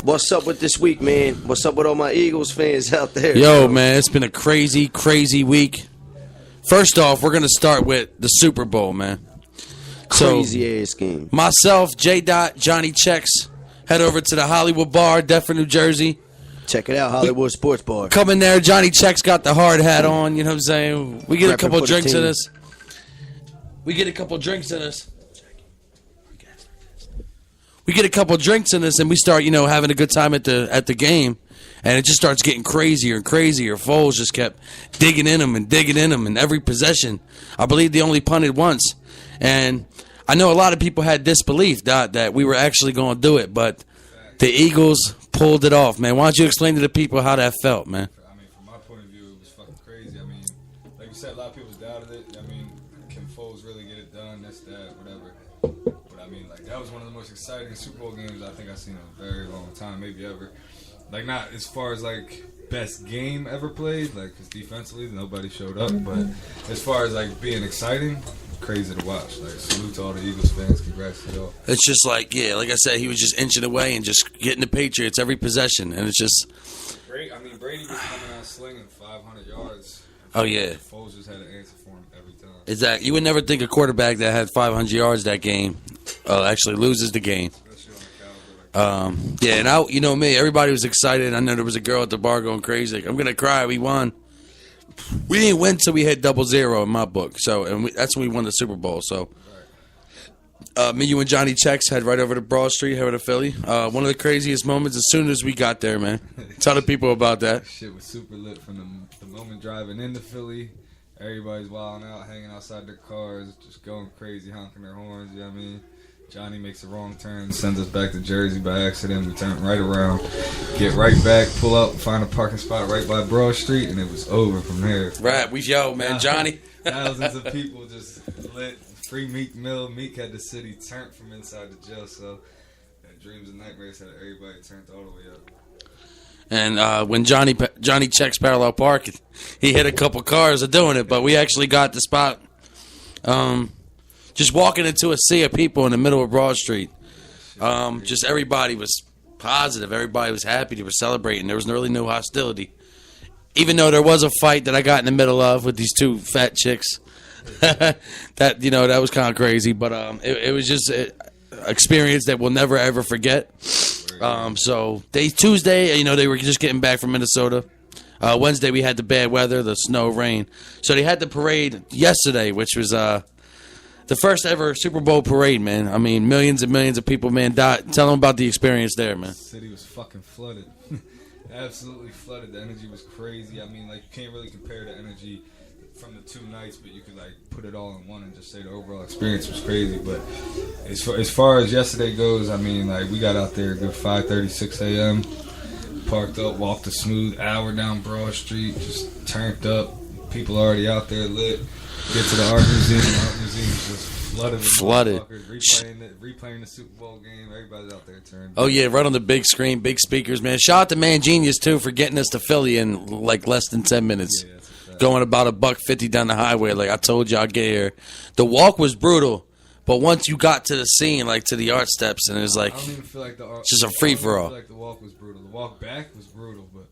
What's up with this week, man? What's up with all my Eagles fans out there? Yo, man, it's been a crazy, crazy week. First off, we're going to start with the Super Bowl, man. Crazy ass game. Myself, J. Dot, Johnny Checks, head over to the Hollywood Bar, Deptford, New Jersey. Check it out, Hollywood Sports Bar. Come in there, Johnny Checks got the hard hat on, you know what I'm saying? We get a couple drinks in us. We get a couple drinks in us. We get a couple drinks in us and we start, having a good time at the game. And it just starts getting crazier and crazier. Foles just kept digging in them in every possession. I believe they only punted once. And I know a lot of people had disbelief that we were actually going to do it, but the Eagles pulled it off, man. Why don't you explain to the people how that felt, man? I mean, from my point of view, it was fucking crazy. I mean, like you said, a lot of people doubted it. I mean, can Foles really get it done? This, that, whatever. But I mean, like, that was one of the most exciting Super Bowl games I think I've seen in a very long time, maybe ever. Like, not as far as, like, best game ever played, like, because defensively nobody showed up. But as far as, like, being exciting, crazy to watch. Like, salute to all the Eagles fans. Congrats to y'all. It's just like, like I said, he was just inching away and just getting the Patriots every possession. And it's just... Brady was coming out slinging 500 yards. Oh, yeah. Foles just had an answer for him every time. Exactly. You would never think a quarterback that had 500 yards that game actually loses the game. And you know me, everybody was excited. I know there was a girl at the bar going crazy. Like, I'm gonna cry. We won. We didn't win till we hit 0-0 in my book. So, that's when we won the Super Bowl. So, me, you, and Johnny Checks head right over to Broad Street, head over to Philly. One of the craziest moments as soon as we got there, man. Tell the people about that. Shit was super lit from the moment driving into Philly. Everybody's wilding out, hanging outside their cars, just going crazy, honking their horns. You know what I mean? Johnny makes a wrong turn, sends us back to Jersey by accident. We turn right around, get right back, pull up, find a parking spot right by Broad Street, and it was over from there. Right, man, Johnny. Thousands of people just lit. Free Meek Mill. Meek had the city turned from inside the jail cell. And dreams and nightmares had everybody turned all the way up. And when Johnny checks parallel park, he hit a couple cars of doing it, but we actually got the spot. Just walking into a sea of people in the middle of Broad Street. Just everybody was positive. Everybody was happy. They were celebrating. There was really no hostility. Even though there was a fight that I got in the middle of with these two fat chicks. that was kind of crazy. But it was just an experience that we'll never, ever forget. So Tuesday, they were just getting back from Minnesota. Wednesday, we had the bad weather, the snow, rain. So they had the parade yesterday, which was... the first ever Super Bowl parade, man. I mean, millions and millions of people, man, died. Tell them about the experience there, man. The city was fucking flooded. Absolutely flooded. The energy was crazy. I mean, like, you can't really compare the energy from the two nights, but you could, like, put it all in one and just say the overall experience was crazy. But as far as yesterday goes, I mean, like, we got out there a good 5:30, 6 a.m., parked up, walked a smooth hour down Broad Street, just turned up. People already out there lit. Get to the art museum. The art museum's just flooded. Replaying the Super Bowl game. Everybody's out there turned. Oh yeah, right on the big screen, big speakers, man. Shout out to Man Genius too for getting us to Philly in like less than 10 minutes. Yeah, going about $1.50 down the highway. Like I told you, I'd get here. The walk was brutal, but once you got to the scene, like to the art steps, and it was like, I don't even feel like it's just a free for all. I feel like the walk was brutal. The walk back was brutal, but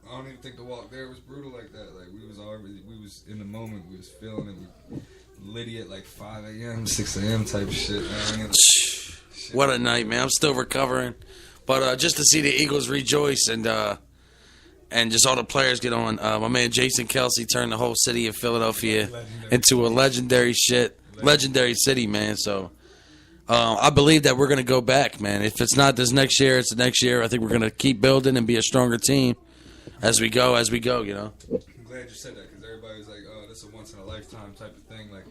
I don't even think the walk there was brutal like that. Like we was in the moment, we was feeling it. We litty at like 5 a.m., 6 a.m. type of shit, man. What a night, man. I'm still recovering. But just to see the Eagles rejoice and just all the players get on. My man Jason Kelsey turned the whole city of Philadelphia into a legendary city, man. So I believe that we're going to go back, man. If it's not this next year, it's the next year. I think we're going to keep building and be a stronger team as we go, I'm glad you said that because everybody's like, oh, this is a once-in-a-lifetime type of thing. Like,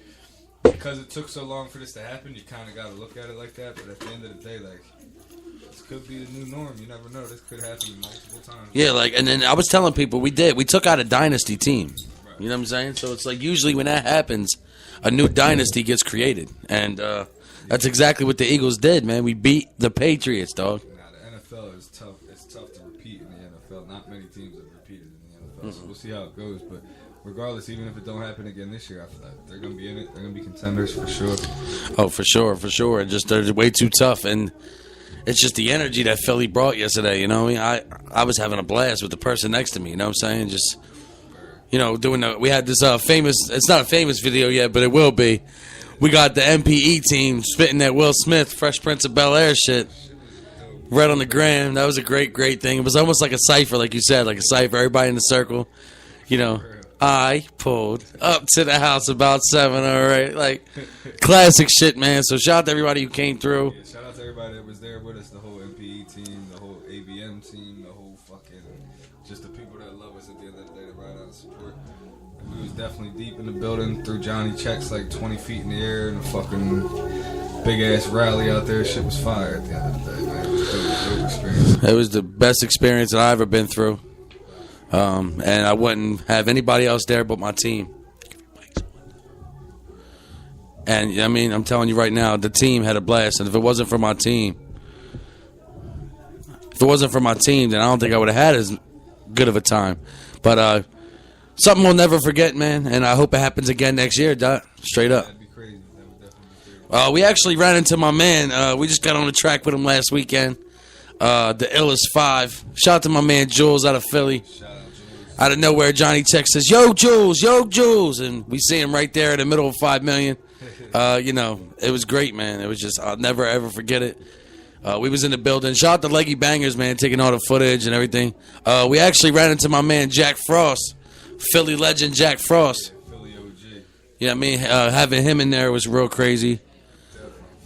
because it took so long for this to happen, you kind of got to look at it like that. But at the end of the day, like, this could be the new norm. You never know. This could happen multiple times. Yeah, like, and then I was telling people we took out a dynasty team. Right. You know what I'm saying? So it's like usually when that happens, a new dynasty gets created. And that's exactly what the Eagles did, man. We beat the Patriots, dog. Nah, the NFL is tough. It's tough to repeat in the NFL. Not many teams have repeated in the NFL. So we'll see how it goes. But regardless, even if it don't happen again this year, after that, they're gonna be in it. They're gonna be contenders for sure. Oh, for sure. And just they're way too tough. And it's just the energy that Philly brought yesterday. You know, I was having a blast with the person next to me. You know what I'm saying? Just, you know, we had this famous. It's not a famous video yet, but it will be. We got the MPE team spitting that Will Smith, Fresh Prince of Bel-Air shit right on the gram. That was a great thing. It was almost like a cipher, like you said, like a cipher. Everybody in the circle. You know, I pulled up to the house about 7. All right, like classic shit, man. So shout out to everybody who came through. Yeah, shout out to everybody that was there with us, the whole MPE team, the whole ABM team, the whole fucking, just the people that love us at the end of the day to ride out and support. And we was definitely deep in the building, threw Johnny checks like 20 feet in the air and a fucking big ass rally out there. Shit was fire at the end of the day, man. It was a dope experience. It was the best experience that I've ever been through. And I wouldn't have anybody else there but my team. And I mean, I'm telling you right now, the team had a blast. And if it wasn't for my team, then I don't think I would have had as good of a time. But something we'll never forget, man. And I hope it happens again next year, Dot. Straight up. That'd be crazy. That would definitely be crazy. We actually ran into my man. We just got on the track with him last weekend. The Illest 5. Shout out to my man Jules out of Philly. Out of nowhere, Johnny Checks says, "Yo, Jules," and we see him right there in the middle of 5 million. You know, it was great, man. It was just, I'll never ever forget it. We was in the building. Shout out to Leggy Bangers, man, taking all the footage and everything. We actually ran into my man Jack Frost, Philly legend Jack Frost. Philly OG. Yeah, I mean, having him in there was real crazy.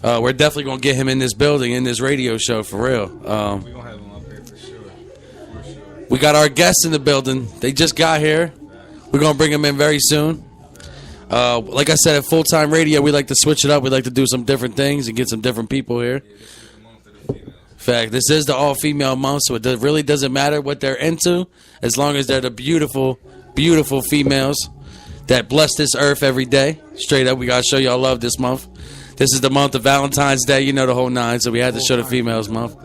We're definitely gonna get him in this building, in this radio show for real. We're gonna have him up here for sure. We got our guests in the building. They just got here. We're going to bring them in very soon. Like I said, at Full Time Radio, we like to switch it up. We like to do some different things and get some different people here. In fact, this is the all-female month, so it really doesn't matter what they're into as long as they're the beautiful, beautiful females that bless this earth every day. Straight up, we got to show y'all love this month. This is the month of Valentine's Day. You know the whole nine, so we had to show the females month.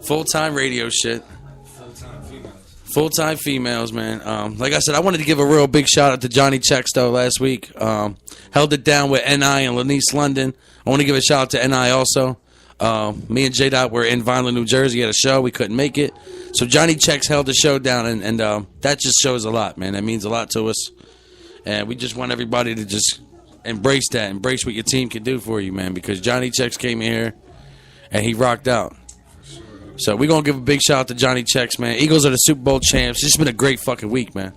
Full-time radio shit. Full-time females, man. Like I said, I wanted to give a real big shout-out to Johnny Checks, though, last week. Held it down with N.I. and Lanice London. I want to give a shout-out to N.I. also. Me and J-Dot were in Vineland, New Jersey at a show. We couldn't make it. So Johnny Checks held the show down, and that just shows a lot, man. That means a lot to us. And we just want everybody to just embrace that. Embrace what your team can do for you, man, because Johnny Checks came here, and he rocked out. So we're going to give a big shout out to Johnny Checks, man. Eagles are the Super Bowl champs. It's just been a great fucking week, man.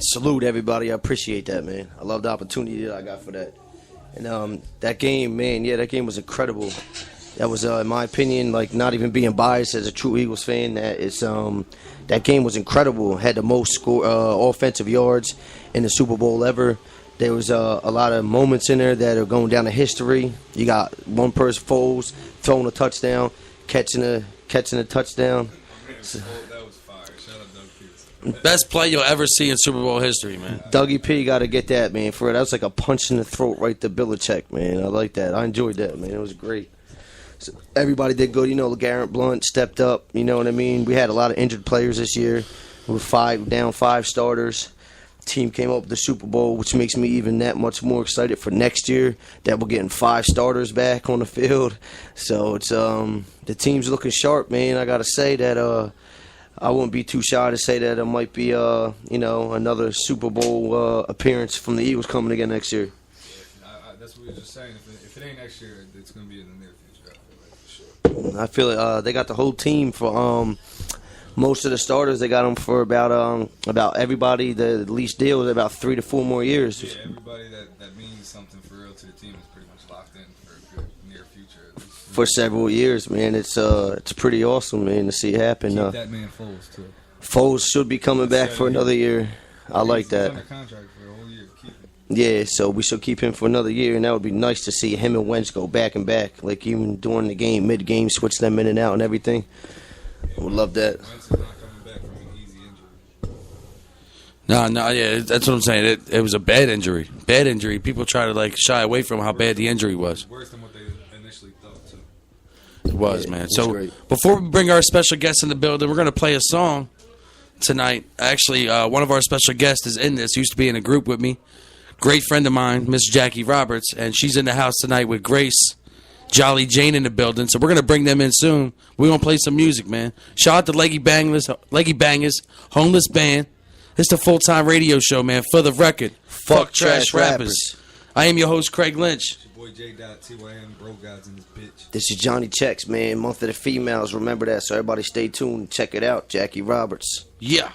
Salute everybody. I appreciate that, man. I love the opportunity that I got for that. And that game, man, yeah, that game was incredible. That was, in my opinion, like not even being biased as a true Eagles fan, that game was incredible. Had the most offensive yards in the Super Bowl ever. There was a lot of moments in there that are going down to history. You got one person, Foles, throwing a touchdown, catching a touchdown. That was fire. Shout out Doug P. Best play you'll ever see in Super Bowl history, man. Dougie P got to get that, man. For it, that was like a punch in the throat right to Belichick, man. I like that. I enjoyed that, man. It was great. So everybody did good. You know, LeGarrette Blount stepped up. You know what I mean? We had a lot of injured players this year. We were down five starters. Team came up with the Super Bowl, which makes me even that much more excited for next year that we're getting 5 starters back on the field. So it's the team's looking sharp, man. I gotta say that I wouldn't be too shy to say that it might be another Super Bowl appearance from the Eagles coming again next year. Yeah, that's what we were just saying. If it ain't next year, it's gonna be in the near future. I feel like, for sure. I feel it. They got the whole team for most of the starters. They got them for about everybody. The least deal is about 3 to 4 more years. Yeah, everybody that means something for real to the team is pretty much locked in for a good near future. At least. For several years, man. It's pretty awesome, man, to see it happen. Keep that man Foles too. Foles should be coming back for another year. I like that. He's under contract for a whole year. Keep him. Yeah, so we should keep him for another year, and that would be nice to see him and Wentz go back and back, like even during the game, mid-game, switch them in and out and everything. I would love that. Wentz is not coming back from an easy injury. No, yeah, that's what I'm saying. It was a bad injury. Bad injury. People try to shy away from how bad the injury was. Worse than what they initially thought too. It was, man. It was So great. before we bring our special guest in the building, we're going to play a song tonight. Actually, one of our special guests is in this. Used to be in a group with me. Great friend of mine, Miss Jackie Roberts, and she's in the house tonight with Grace Jolly Jane in the building, so we're gonna bring them in soon. We're gonna play some music, man. Shout out to Leggy Bangers, Homeless Band. It's the full-time radio show, man. For the record, fuck trash rappers. I am your host, Craig Lynch. It's your boy J.TYM, bro gods in this bitch. This is Johnny Checks, man. Month of the Females. Remember that, so everybody stay tuned. Check it out. Jackie Roberts. Yeah.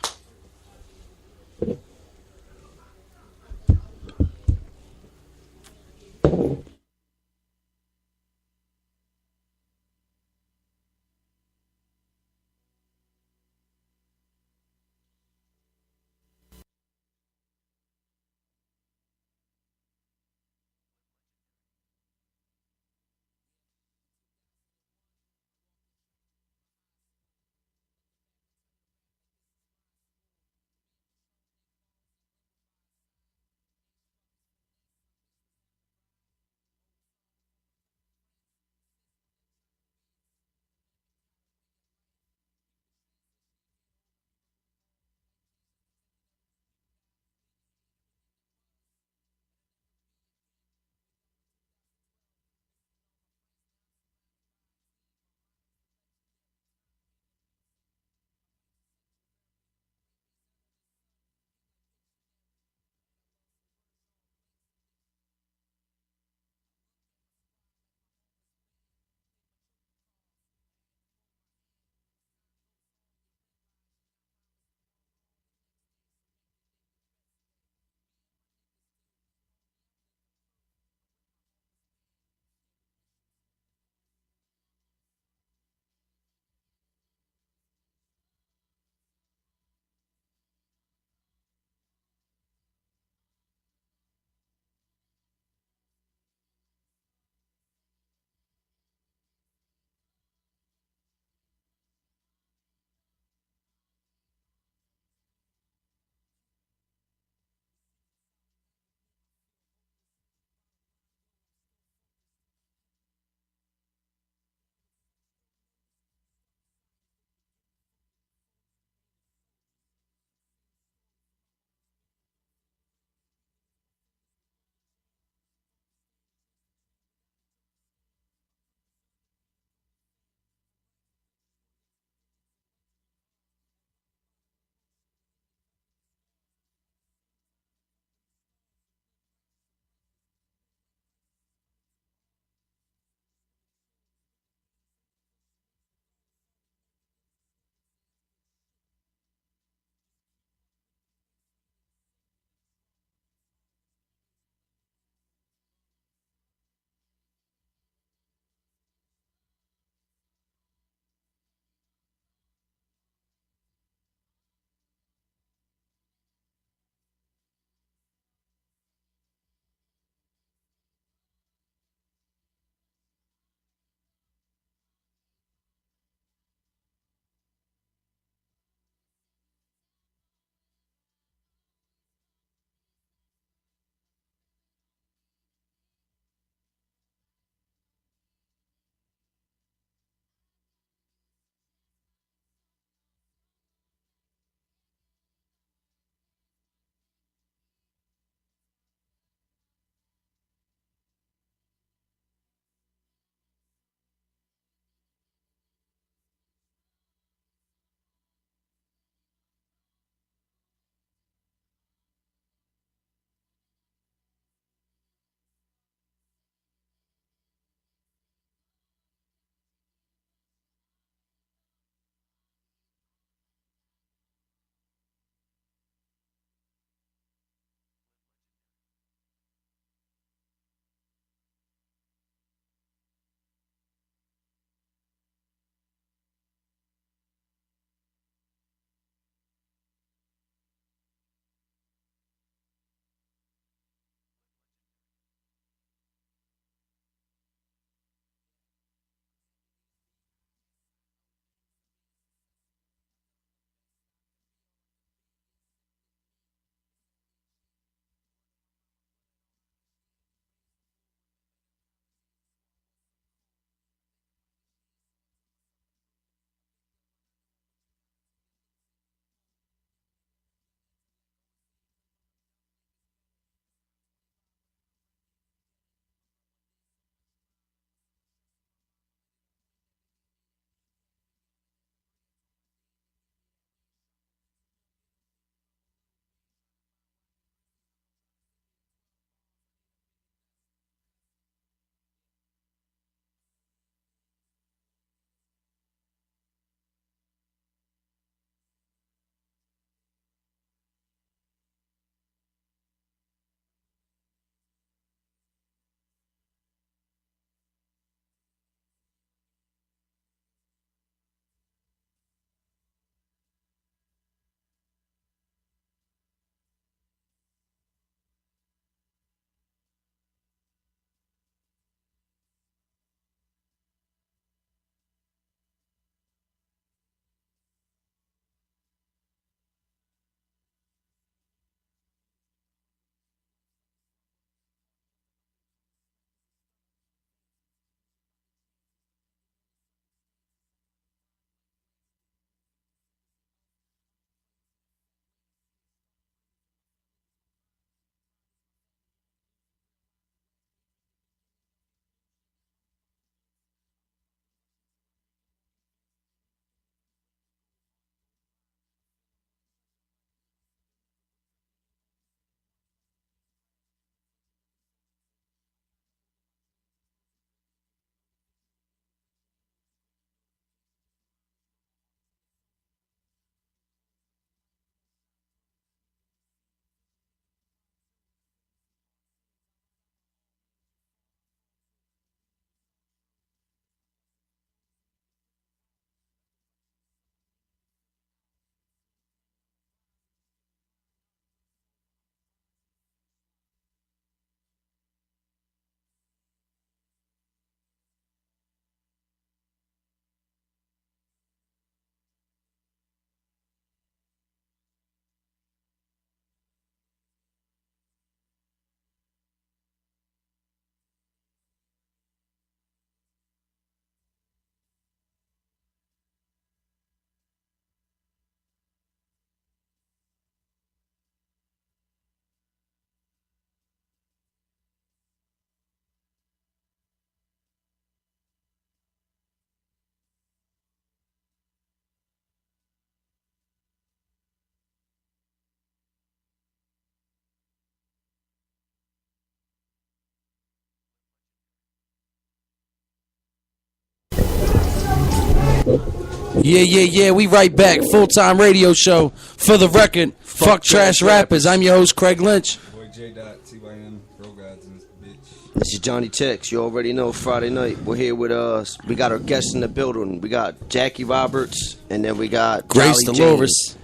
Yeah. We right back. Full-time radio show for the record. Fuck trash rappers. I'm your host, Craig Lynch. Boy J. TYM, Bro Gods in this bitch. This is Johnny Tex. You already know Friday night. We're here with us. We got our guests in the building. We got Jackie Roberts, and then we got Grace Jolly Dolores. Jane.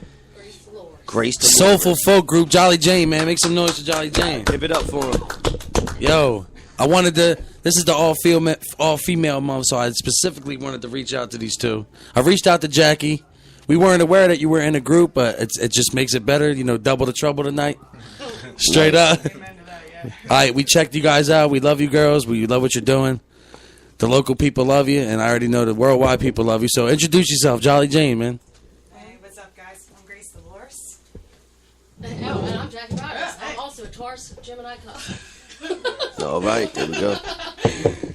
Grace Dolores. Soulful folk group, Jolly Jane, man. Make some noise for Jolly Jane. Give it up for him. Yo, I wanted to. This is the all female month, so I specifically wanted to reach out to these two. I reached out to Jackie. We weren't aware that you were in a group, but it just makes it better. You know, double the trouble tonight. Straight up. All right, we checked you guys out. We love you girls. We love what you're doing. The local people love you, and I already know the worldwide people love you. So introduce yourself, Jolly Jane, man. Hey, what's up, guys? I'm Grace Dolores. Oh, and I'm Jackie Roberts. I'm also a Taurus Gemini couple. All right, there we go.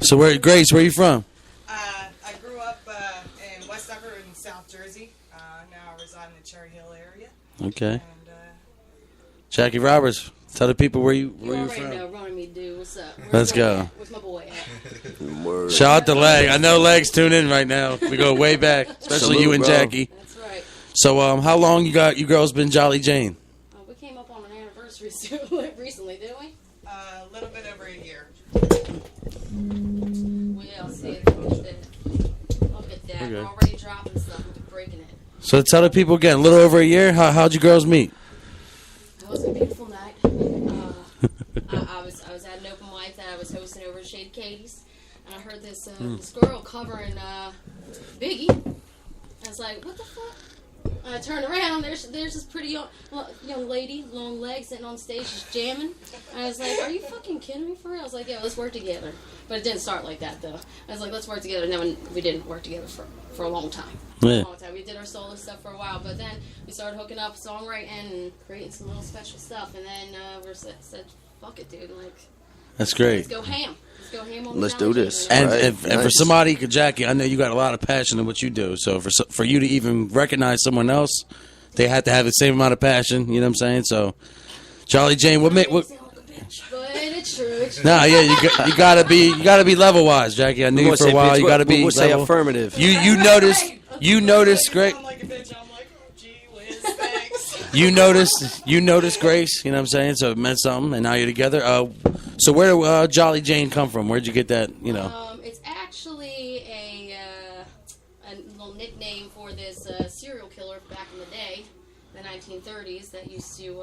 So Grace, where you from? I grew up in West Everett in South Jersey. Now I reside in the Cherry Hill area. Okay. And Jackie Roberts, tell the people where you You already from. know, Ronnie Me Do. What's up? Let's go. Where's my boy at? Word. Shout out to Leg. I know Leg's tuned in right now. We go way back, especially Salute, you and bro. Jackie. That's right. So, how long you girls been Jolly Jane? We came up on an anniversary recently, didn't we? a little bit over a year. We'll see it. Look at that. Okay. We're already dropping stuff. We're breaking it. So tell the people again, a little over a year. How'd you girls meet? It was a beautiful night. I was at an open mic that I was hosting over at Shady Katie's, and I heard this this girl covering Biggie. I was like, what the fuck? And I turned around. There's this pretty young lady, long legs, sitting on stage just jamming. And I was like, are you fucking kidding me for real? I was like, yeah, let's work together. But it didn't start like that though. I was like, let's work together. And then we didn't work together for a long time. Yeah. A long time. We did our solo stuff for a while, but then we started hooking up, songwriting, and creating some little special stuff. And then we said, fuck it, dude. Like, That's great. let's go ham. Let's go ham on Let's the do challenge, this. you know? And Right. and for Nice. somebody, Jackie, I know you got a lot of passion in what you do. So for you to even recognize someone else, they have to have the same amount of passion. You know what I'm saying? So, Jolly Jane, what? I sound like a bitch, but it's true. It's true. Nah, yeah, you gotta be level wise, Jackie. I knew you for a while. You gotta be. We'll say level. affirmative. You noticed great. I'm like a bitch. I'm like, oh, gee whiz, thanks. You noticed Grace. You know what I'm saying? So it meant something, and now you're together. So where did Jolly Jane come from? Where'd you get that? You know. It's actually a little nickname for this serial killer back in the day, the 1930s, that used to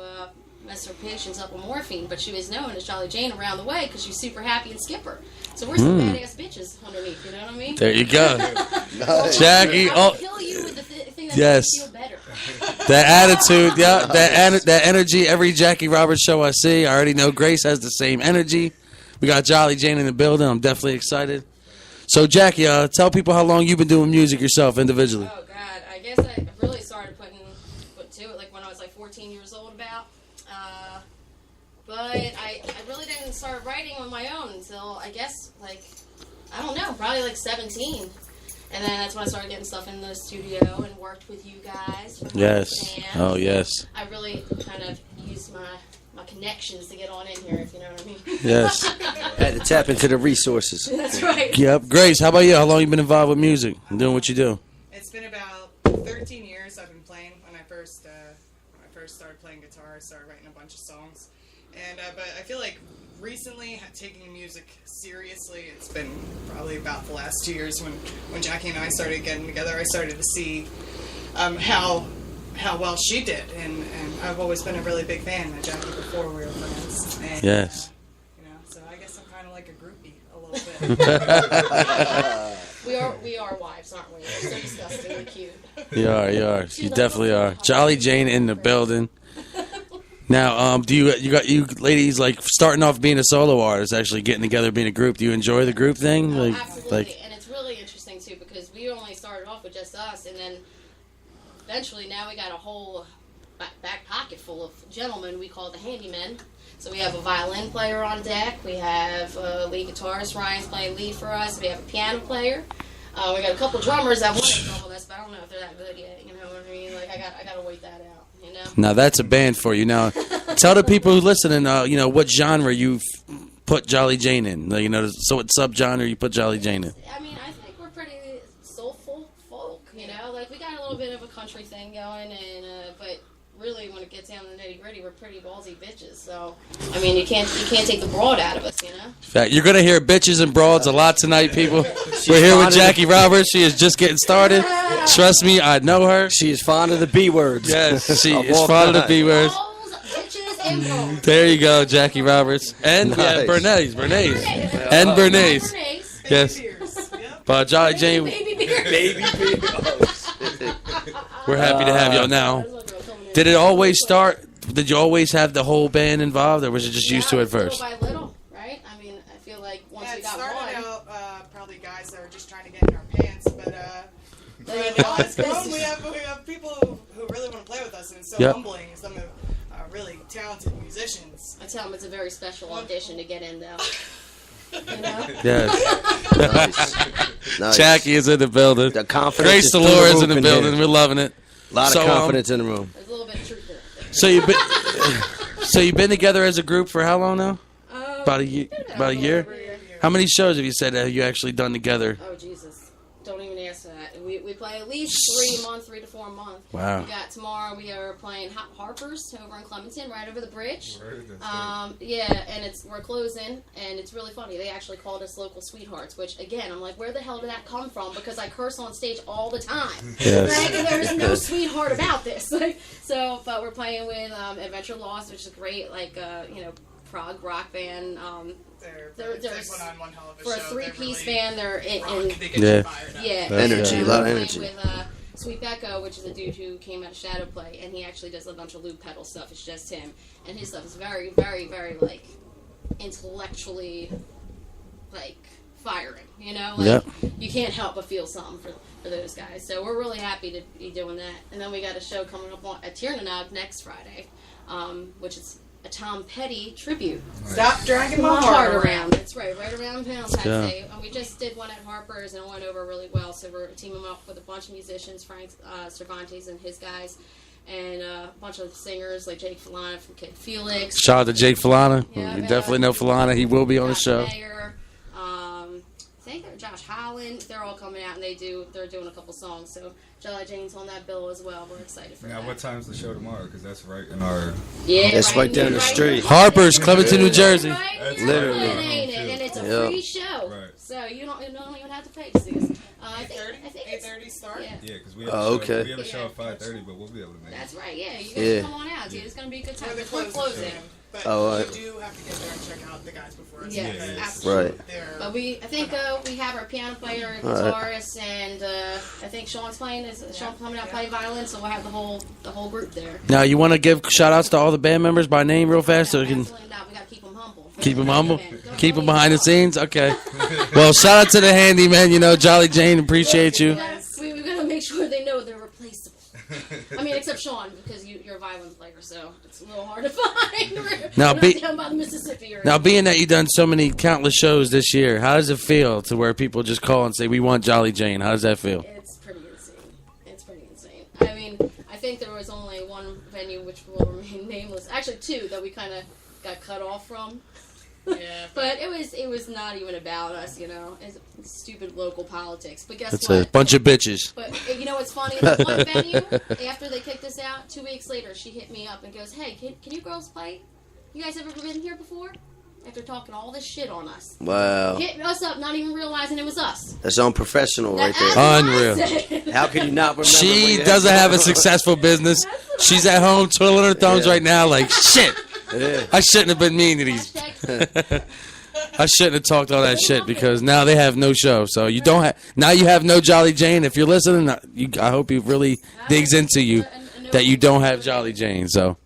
mess her patients up with morphine. But she was known as Jolly Jane around the way because she's super happy and skipper. So we're some badass bitches underneath. You know what I mean? There you go, Jackie. I Oh, will kill you with the thing that Yes. makes you feel better. that attitude, yeah, that energy. Every Jackie Roberts show I see, I already know Grace has the same energy. We got Jolly Jane in the building. I'm definitely excited. So, Jackie, tell people how long you've been doing music yourself individually. Oh God, I guess I really started putting to it like when I was like 14 years old about. But I really didn't start writing on my own until I guess like I don't know, probably like 17. And then that's when I started getting stuff in the studio and worked with you guys. for Yes. bands. Oh, yes. I really kind of used my connections to get on in here, if you know what I mean. Yes. Had to tap into the resources. That's right. Yep. Grace, how about you? How long you been involved with music and doing what you do? It's been about 13 years I've been playing. When I first started playing guitar, I started writing a bunch of songs. And but I feel like recently taking music seriously, it's been probably about the last 2 years when Jackie and I started getting together. I started to see how well she did, and I've always been a really big fan of Jackie before we were friends. And, Yes. so I guess I'm kind of like a groupie a little bit. We are wives, aren't we? We're so disgustingly cute. You are. You definitely are. Jolly Jane in the building. Now, do you ladies like starting off being a solo artist, actually getting together, being a group? Do you enjoy the group thing? Oh, Like, absolutely, and it's really interesting too because we only started off with just us, and then eventually now we got a whole back pocket full of gentlemen we call the handymen. So we have a violin player on deck, we have a lead guitarist, Ryan's playing lead for us, we have a piano player. We got a couple drummers that want to double this, but I don't know if they're that good yet. You know what I mean? Like I gotta wait that out. You know. now that's a band for you. Now, tell the people who listening, what genre you put Jolly Jane in. Like, so what subgenre you put Jolly Jane in. I mean, I think we're pretty soulful folk. You know, like we country thing going, and but really when it gets down to the nitty gritty, we're pretty ballsy bitches. So I mean, you can't take the broad out of us, you know. Fact, you're gonna hear bitches and broads a lot tonight, people. We're here with Jackie Roberts. She is just getting started. Trust me, I know her. She is fond of the B words. Yes, she Of is all fond of the kinds. B words. Balls, bitches, and balls. There you go, Jackie Roberts, and we have Nice. Bernays, and Bernays. Bernays. Yes, Beers. Yep. but Jolly Jane, Baby beer. Baby B. we're happy to have y'all now. Did it always start? Did you always have the whole band involved, or was it just used to it first? Little by little, right? I mean, I feel like once Yeah, we it got started one, out probably guys that were just trying to get in our pants, but now it's grown. We have people who really want to play with us, and it's so Yep. humbling. Some of really talented musicians. I tell them it's a very special audition to get in, though. You know? Yes. Nice. Nice. Jackie is in the building. The confidence Grace is through Delore is roof in the in building. here. We're loving it. A lot So, of confidence in the room. There's a little bit of truth there. So you've been together as a group for how long now? About a year. About a year. How many shows have you said have you actually done together? Oh, Jesus. Don't even ask that. We play at least 3 to 4 months. Wow. We got tomorrow, we are playing Harper's over in Clementon, right over the bridge. Word, that's Yeah, and we're closing, and it's really funny. They actually called us local sweethearts, which, again, I'm like, where the hell did that come from? Because I curse on stage all the time. Yes. Right? And there's no sweetheart about this. But we're playing with Adventure Lost, which is great, prog rock band. They They're put on one hell of a For a show. three-piece They're band, they're really in rock. They get Yeah. you fired up. yeah, Energy, a lot of we're energy. playing with Sweet Becco, which is a dude who came out of Shadow Play, and he actually does a bunch of loop pedal stuff. It's just him, and his stuff is very, very, very intellectually firing. You know, Yep. you can't help but feel something for those guys. So we're really happy to be doing that. And then we got a show coming up at Tiernanog next Friday, which is a Tom Petty tribute. Stop dragging my My heart heart around. around. That's right around Valentine's Yeah. Day. And we just did one at Harper's and it went over really well. So we're teaming up with a bunch of musicians, Frank Cervantes and his guys, and a bunch of singers like Jake Falana from Kid Felix. Shout out to Jake Falana. Yeah, We yeah. definitely know Falana. He will be on the Josh show. Mayer, I think Josh Holland. They're all coming out and they're doing a couple songs. So Jolly Jane's on that bill as well. We're excited for Now, that. what time's the show tomorrow? Because that's right in our. Yeah, It's right down the street. Harper's, Clementon, New Jersey. Right? That's literally. Ain't it? And it's a Yeah. free show. Right. So you don't even have to pay to see us. I think 8:30 it's start. yeah. Yeah, because we have Oh, a show. okay. We have a show at 5:30, but we'll be able to make it. That's right. Yeah, you guys Yeah. come on out, dude. It's gonna be a good time. Or the We're closing. But Oh, all right. you do have to get there and check out the guys before us. Yeah, because absolutely. Right. they're- But I think we have our piano player and All guitarist, and I think Sean's playing. Is Sean coming out playing violin? So we'll have the whole group there. Now, you want to give shout outs to all the band members by name real fast so we can Absolutely not. We gotta keep them humble. keep them humble? Don't Keep go them behind the easy. scenes? Okay. Well, shout out to the handyman, Jolly Jane. Appreciate you. We gotta make sure they know they're replaceable. I mean, except Sean, because you're a violin player, so it's a little hard to find. Now, We're be- not down by the Mississippi area. Now, being that you've done so many countless shows this year, how does it feel to where people just call and say, we want Jolly Jane? How does that feel? It's pretty insane. It's pretty insane. I mean, I think there was only one venue which will remain nameless. Actually, two that we kind of got cut off from. Yeah, But it was not even about us, It's stupid local politics. But guess It's what? a bunch of bitches. But you know what's funny? That one venue, after they kicked us out, 2 weeks later, she hit me up and goes, "Hey, can you girls play? You guys ever been here before?" After talking all this shit on us. Wow. Hitting us up, not even realizing it was us. That's unprofessional right That's there. what I Unreal. said. How can you not remember? when She you doesn't have a successful business. She's at home twiddling her thumbs Yeah. right now like, shit, Yeah. I shouldn't have been mean to these. Hashtag I shouldn't have talked all that shit because now they have no show. So you don't have, now you have no Jolly Jane. If you're listening, I hope he really digs into you that you don't have Jolly Jane. So,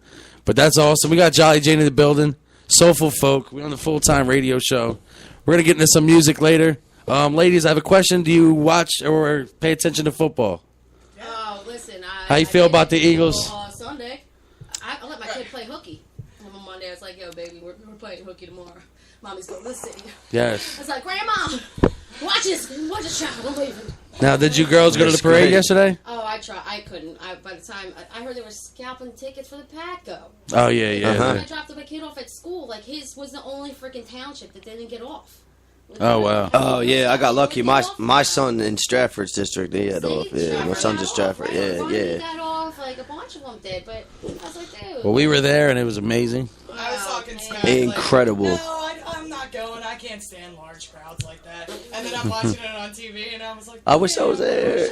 but that's awesome. We got Jolly Jane in the building. Soulful Folk. We're on the full-time radio show. We're going to get into some music later. Ladies, I have a question. Do you watch or pay attention to football? Oh, listen. How you feel did about the that Eagles? Sunday. I let my kid play hooky. And on Monday, I was like, "Yo, baby, we're playing hooky tomorrow. Mommy's going to the city." Yes. I was like, "Grandma, watch this child. I'm leaving." Now, did you girls go to the That's parade great. yesterday? Oh, I couldn't. By the time I heard they were scalping tickets for the Patco. Oh, yeah, yeah. Uh-huh. I dropped my kid off at school. Like his was the only freaking township that didn't get off. Oh, wow. Oh yeah, I got lucky. My son in Stratford's district, he had off. Yeah, my son's in Stratford. Yeah, He yeah. got off, like a bunch of them did, but I was like, dude. Well, we were there, and it was amazing. I was talking to man. Scott. Incredible. Like, no, I'm not going. I can't stand large crowds like that. And then I'm watching it on TV, and I was like, I wish I was there.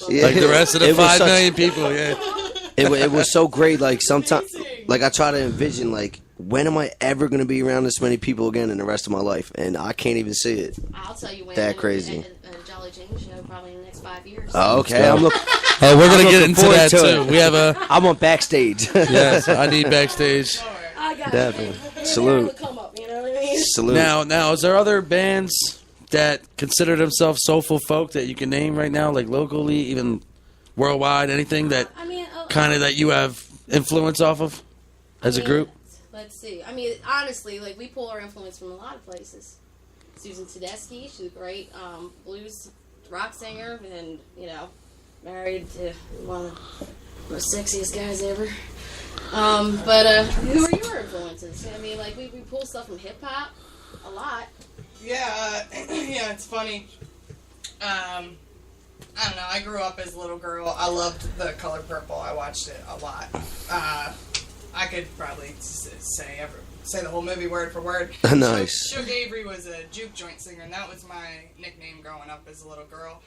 Yeah, Like the rest of the it was 5 such- million people, yeah. It was so great. Like sometimes, like I try to envision, like when am I ever gonna be around this many people again in the rest of my life, and I can't even see it. I'll tell you when. That crazy. A Jolly James show probably in the next 5 years. Oh, okay, I'm looking. Oh, we're going I'm to get looking into forward that, to too. it. We have a... I want backstage. Yes, I need backstage. I got Definitely. it. Salute. Come up, you know what I mean? Salute. Now, is there other bands that consider themselves soulful folk that you can name right now, like locally, even worldwide, anything that I mean, kind of that you have influence off of as a group? Let's see. I mean, honestly, like we pull our influence from a lot of places. Susan Tedeschi, she's a great blues rock singer, and married to one of the most sexiest guys ever. But who are your influences? I mean, like we pull stuff from hip hop a lot. Yeah, yeah, it's funny. I don't know. I grew up as a little girl. I loved The Color Purple. I watched it a lot. I could probably say the whole movie word for word. Nice. Suge Avery was a juke joint singer, and that was my nickname growing up as a little girl.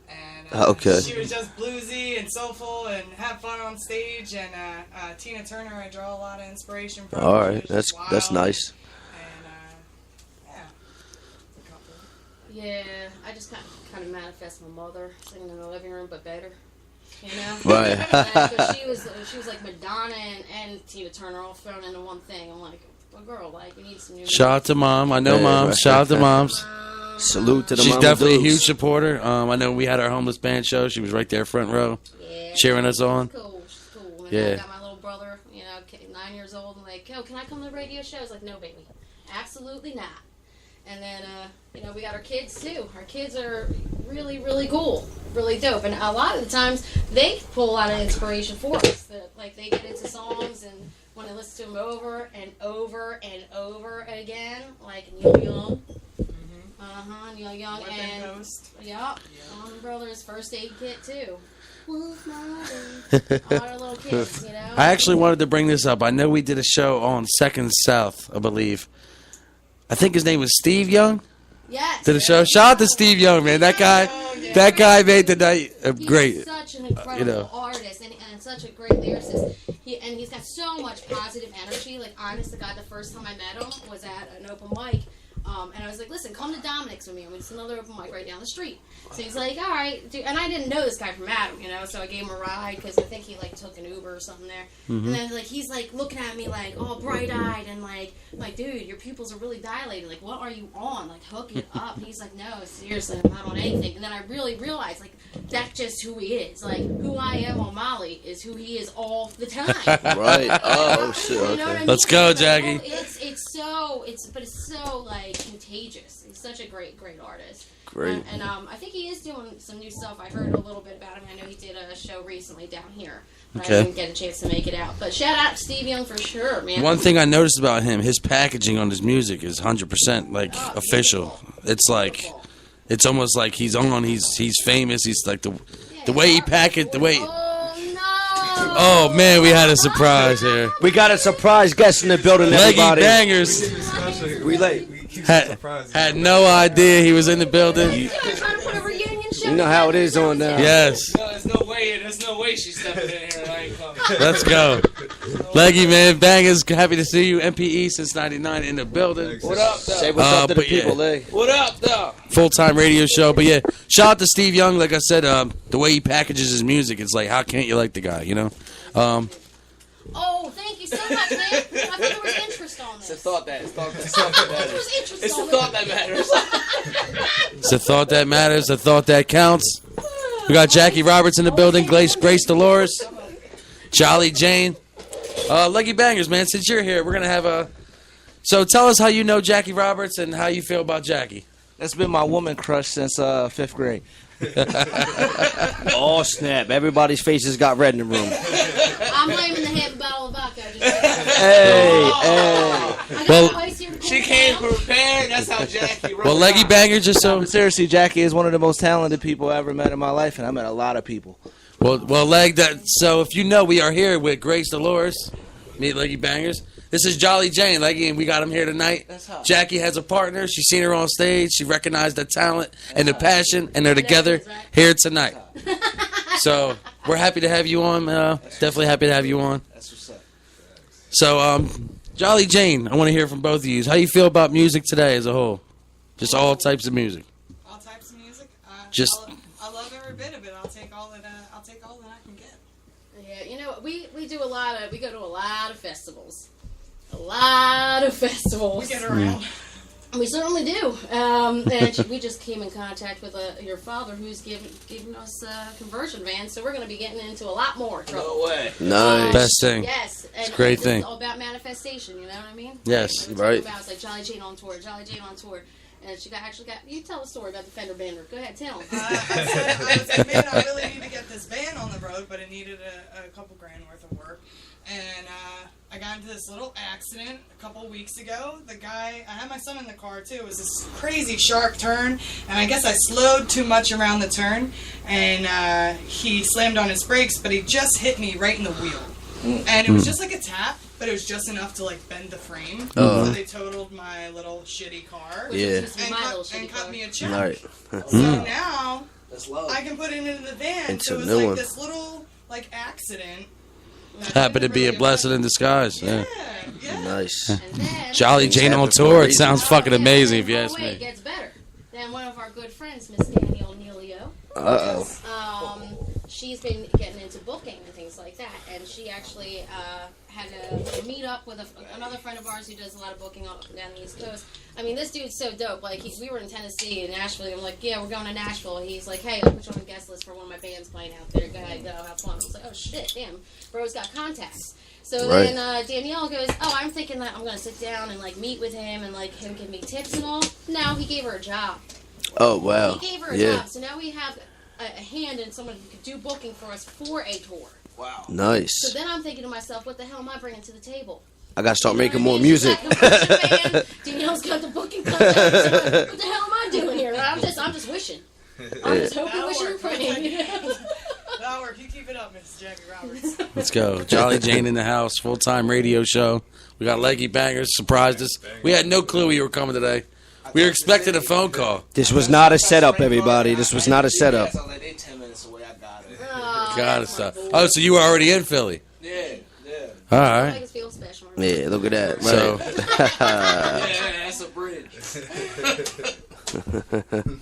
And Okay. she was just bluesy and soulful and have fun on stage. And Tina Turner, I draw a lot of inspiration from. All She right, was just that's wild. nice. And yeah, a couple. Yeah, I just kind of manifest my mother singing in the living room, but better. You know, Right. Because she was like Madonna and Tina Turner all thrown into one thing. I'm like, well, girl, like we need some new. Shout out to Mom. I know Yeah, Moms. right. Shout out to Moms. Salute to the She's Mama definitely a Dukes. huge supporter. I know we had our homeless band show. She was right there front row, Yeah, cheering us on. cool. She's cool. And Yeah. I got my little brother, 9 years old, and like, yo, can I come to the radio show? I was like, no, baby, absolutely not. And then, we got our kids too. Our kids are really, really cool, really dope. And a lot of the times, they pull a lot of inspiration for us. Like, they get into songs and want to listen to them over and over and over again. Like Neil Young. Neil Young. Whipping And, Post. yep, my brother's First Aid Kit too. Wolf Mother. All our little kids, I actually wanted to bring this up. I know we did a show on Second South, I believe. I think his name was Steve Young. Yes. Did a show. Shout out to Steve Young, man. That guy made the night He's great. such an incredible artist and such a great lyricist. He's got so much positive energy. Like, honest to God, the first time I met him was at an open mic. And I was like, listen, come to Dominic's with me. It's another open mic right down the street. So he's like, all right, dude. And I didn't know this guy from Adam, so I gave him a ride because I think he, took an Uber or something there. And then, he's, looking at me, all bright-eyed and, dude, your pupils are really dilated. Like, what are you on? Hook it up. And he's like, no, seriously, I'm not on anything. And then I really realized, that's just who he is. Who I am on Molly is who he is all the time. Right. Oh shit. You know Okay. what I mean? Let's go, Jackie. It's so contagious. He's such a great artist. Great. And I think he is doing some new stuff. I heard a little bit about him. I know he did a show recently down here, but Okay. I didn't get a chance to make it out. But shout out to Steve Young for sure, man. One thing I noticed about him, his packaging on his music is 100% official. It's it's almost like he's famous. He's the way he packaged, the way. Oh no! Oh man, we had a surprise here. We got a surprise guest in the building. Leggy Everybody. Bangers We late. had no idea he was in the building. You guys trying to put a reunion show? You know how it is on now. Yes, No, there's no way she's stepping in here and I ain't coming. let's go. Leggy, man, Bangers, happy to see you. MPE since '99 in the building. What up, Say though? what's up to the but yeah. people, eh? What up, though? Full-time radio show, but yeah, shout out to Steve Young. Like I said, the way he packages his music, it's how can't you like the guy, Oh, thank you so much, man. I thought there was interest on this. It's the thought that There matters. was interest It's the on thought this. that matters. It's the thought that matters, the thought that counts. We got Jackie Roberts in the building, Grace Dolores, Jolly Jane. Leggy Bangers, man, since you're here, we're going to have a... So tell us how you know Jackie Roberts and how you feel about Jackie. That's been my woman crush since 5th grade. Oh snap! Everybody's faces got red in the room. I'm blaming the half bottle of vodka. Hey, hey. I got Well, some ice here to She came prepared. That's how Jackie rolled. Well, Leggy Bangers just so. Seriously, Jackie is one of the most talented people I ever met in my life, and I met a lot of people. Well, Leg. So if you know, we are here with Grace Dolores. Meet Leggy Bangers. This is Jolly Jane, Leggy, and we got him here tonight. That's hot. Jackie has a partner. She's seen her on stage. She recognized the talent and the passion, and they're together here tonight. So we're happy to have you on. Definitely happy to have you on. That's what's up. So, Jolly Jane, I want to hear from both of you. How you feel about music today as a whole? Just all types of music. All types of music. Just- I love every bit of it. I'll take all that I can get. Yeah, you know, we do we go to a lot of festivals. A lot of festivals. We get around. We certainly do. And we just came in contact with your father, who's giving us a conversion van, so we're going to be getting into a lot more trouble. No way. Nice. Best thing. Yes. And, It's a great this thing. is all about manifestation, you know what I mean? Yes, Like, right. About, it's like Jolly Jane on tour, Jolly Jane on tour. And she actually got, you tell the story about the fender bender. Go ahead, tell them. I said, man, I really need to get this van on the road, but it needed a couple grand worth of work. And I got into this little accident a couple weeks ago. I had my son in the car too. It was this crazy sharp turn, and I guess I slowed too much around the turn, and he slammed on his brakes, but he just hit me right in the wheel. And it was just like a tap, but it was just enough to like bend the frame. So they totaled my little shitty car. Which Yeah. is just And my little cut, shitty and cut car. me a check. All right. So now That's love. I can put it into the van. It's so a it was new like one. this little like accident. that Happened to didn't be a really blessing in affect- disguise. Yeah. Yeah. Nice. And then, Jolly Jane on tour. It sounds fucking Yeah, amazing if and you oh, ask wait, It me. gets better. Then one of our good friends, Miss Danielle Neilio, she's been getting into booking and things like that, and she actually had a meet up with another friend of ours who does a lot of booking up and down the East Coast. I mean, this dude's so dope. Like, we were in Tennessee and Nashville. I'm like, yeah, we're going to Nashville. He's like, hey, I'll put you on the guest list for one of my bands playing out there. Go ahead, go, have fun. I was like, oh shit, damn, bro's got contacts. So Right. then Danielle goes, oh, I'm thinking that I'm going to sit down and like meet with him and like him give me tips and all. No, he gave her a job. Oh wow. He gave her a Yeah. job. So now we have a hand and someone who could do booking for us for a tour. Wow. So Nice. then I'm thinking to myself, what the hell am I bringing to the table? I gotta start You know making what I more mean? She's music. got conversion van, Danielle's got the booking contact. So what the hell am I doing here? I'm just wishing. I'm just hoping, That'll wishing, and work. praying. That'll work. You keep it up, Miss Jackie Roberts. Let's go. Jolly Jane in the house. Full-time radio show. We got Leggy Bangers. Surprised us. We had no clue you were coming today. We were expecting a phone call. This was not a setup, everybody. This was not a setup. I'm like, they 10 minutes away. I got it. Oh, Got it. that's my Stuff. boy. Oh, so you were already in Philly. Yeah, yeah. All I right. make us feel special. Yeah, look at that. So Yeah, that's a bridge.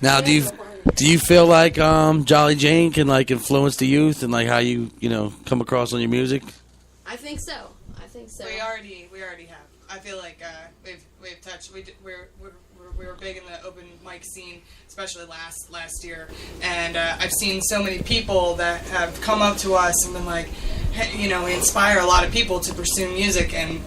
now, do you feel like Jolly Jane can like influence the youth and like how you come across on your music? I think so. I think so. We already have. I feel like we've touched. We were big in the open mic scene, especially last year, and I've seen so many people that have come up to us and been like, hey, we inspire a lot of people to pursue music, and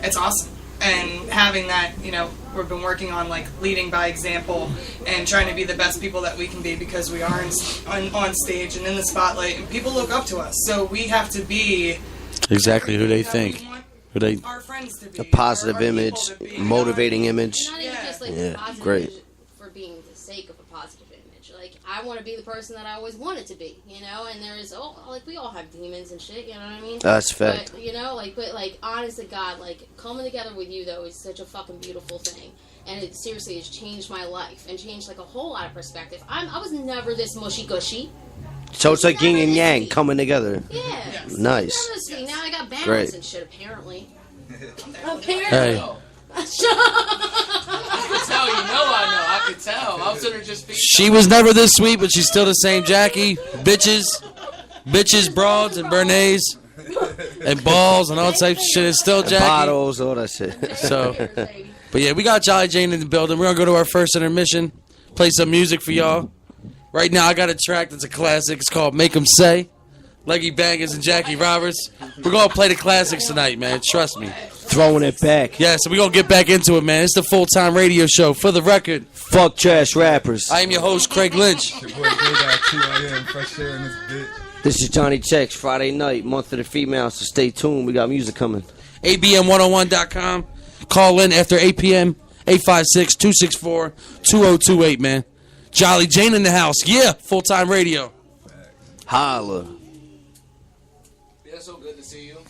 it's awesome. And having that, we've been working on like leading by example and trying to be the best people that we can be because we are on stage and in the spotlight, and people look up to us. So we have to be Exactly who they everything that think. we want Who they? our friends to be. A positive our people image, to be, motivating image. Not even Yeah. just like Yeah, a positive great. image for being the sake of a positive image. Like, I want to be the person that I always wanted to be, and there's, like, we all have demons and shit, you know what I mean? That's a fact. But, but honest to God, like, coming together with you, though, is such a fucking beautiful thing. And it seriously has changed my life and changed, like, a whole lot of perspective. I was never this mushy-gushy. So it's like yin and yang coming together. Yeah. Yes. Nice. Never this sweet. Now I got balance Great. and shit, apparently. Hey, I could tell you know I know. I could tell. I was in her just being. she was never this sweet, but she's still the same Jackie. Bitches, broads, and bernays, and balls, and all types of shit. It's still Jackie. Bottles, all that shit. So, but yeah, we got Jolly Jane in the building. We're gonna go to our first intermission, play some music for y'all. Right now, I got a track that's a classic. It's called "Make 'Em Say." Leggy Bangers and Jackie Roberts. We're gonna play the classics tonight, man. Trust me. Throwing it back. Yeah, so we're gonna get back into it, man. It's the full-time radio show. For the record, Fuck trash rappers. I am your host, Craig Lynch. Your boy J-Dot 2 AM, fresh air in this bitch. This is Johnny Checks, Friday night, month of the female, so stay tuned. We got music coming. ABM101.com. Call in after 8 p.m. 856-264-2028, man. Jolly Jane in the house. Yeah, full-time radio. Holla. Yeah, so good to see you. Oh,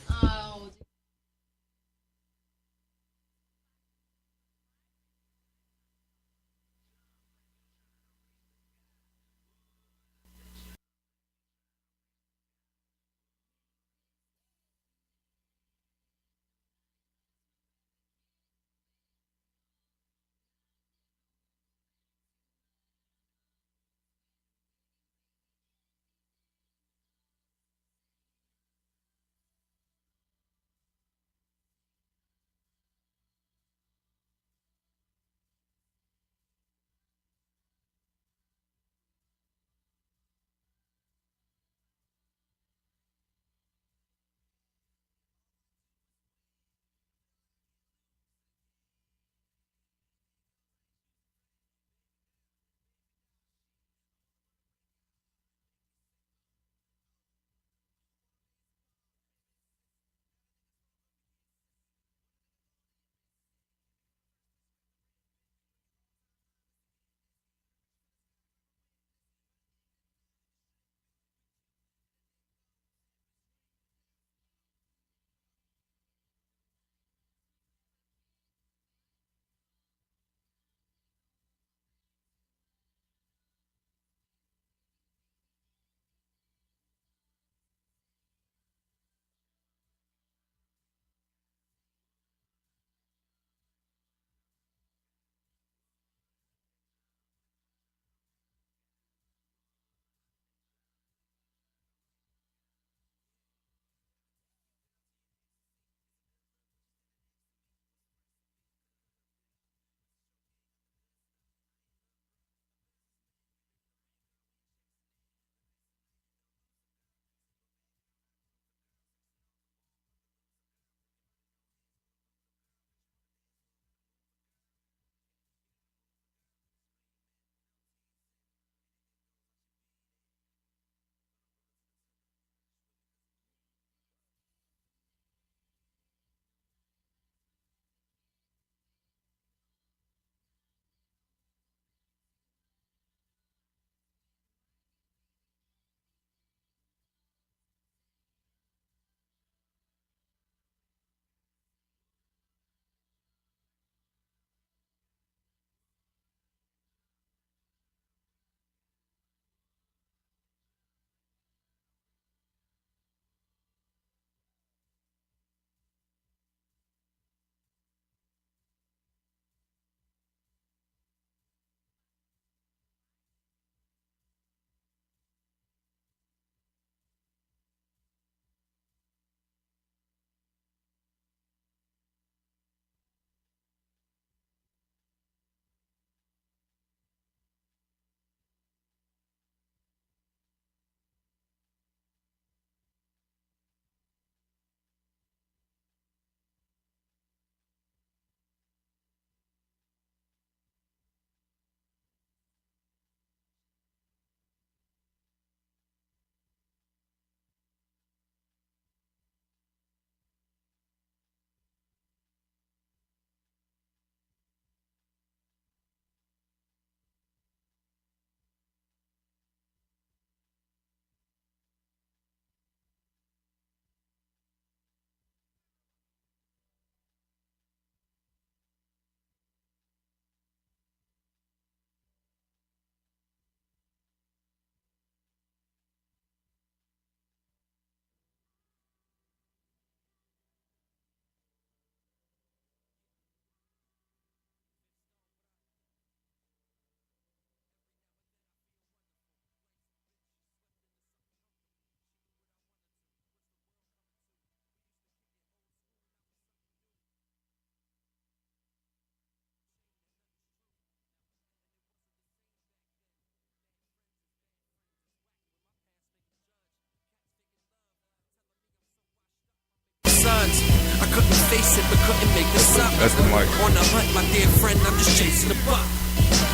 I couldn't face it, but couldn't make this up. That's the mic. On the hunt, my dear friend, I'm just chasing the buck.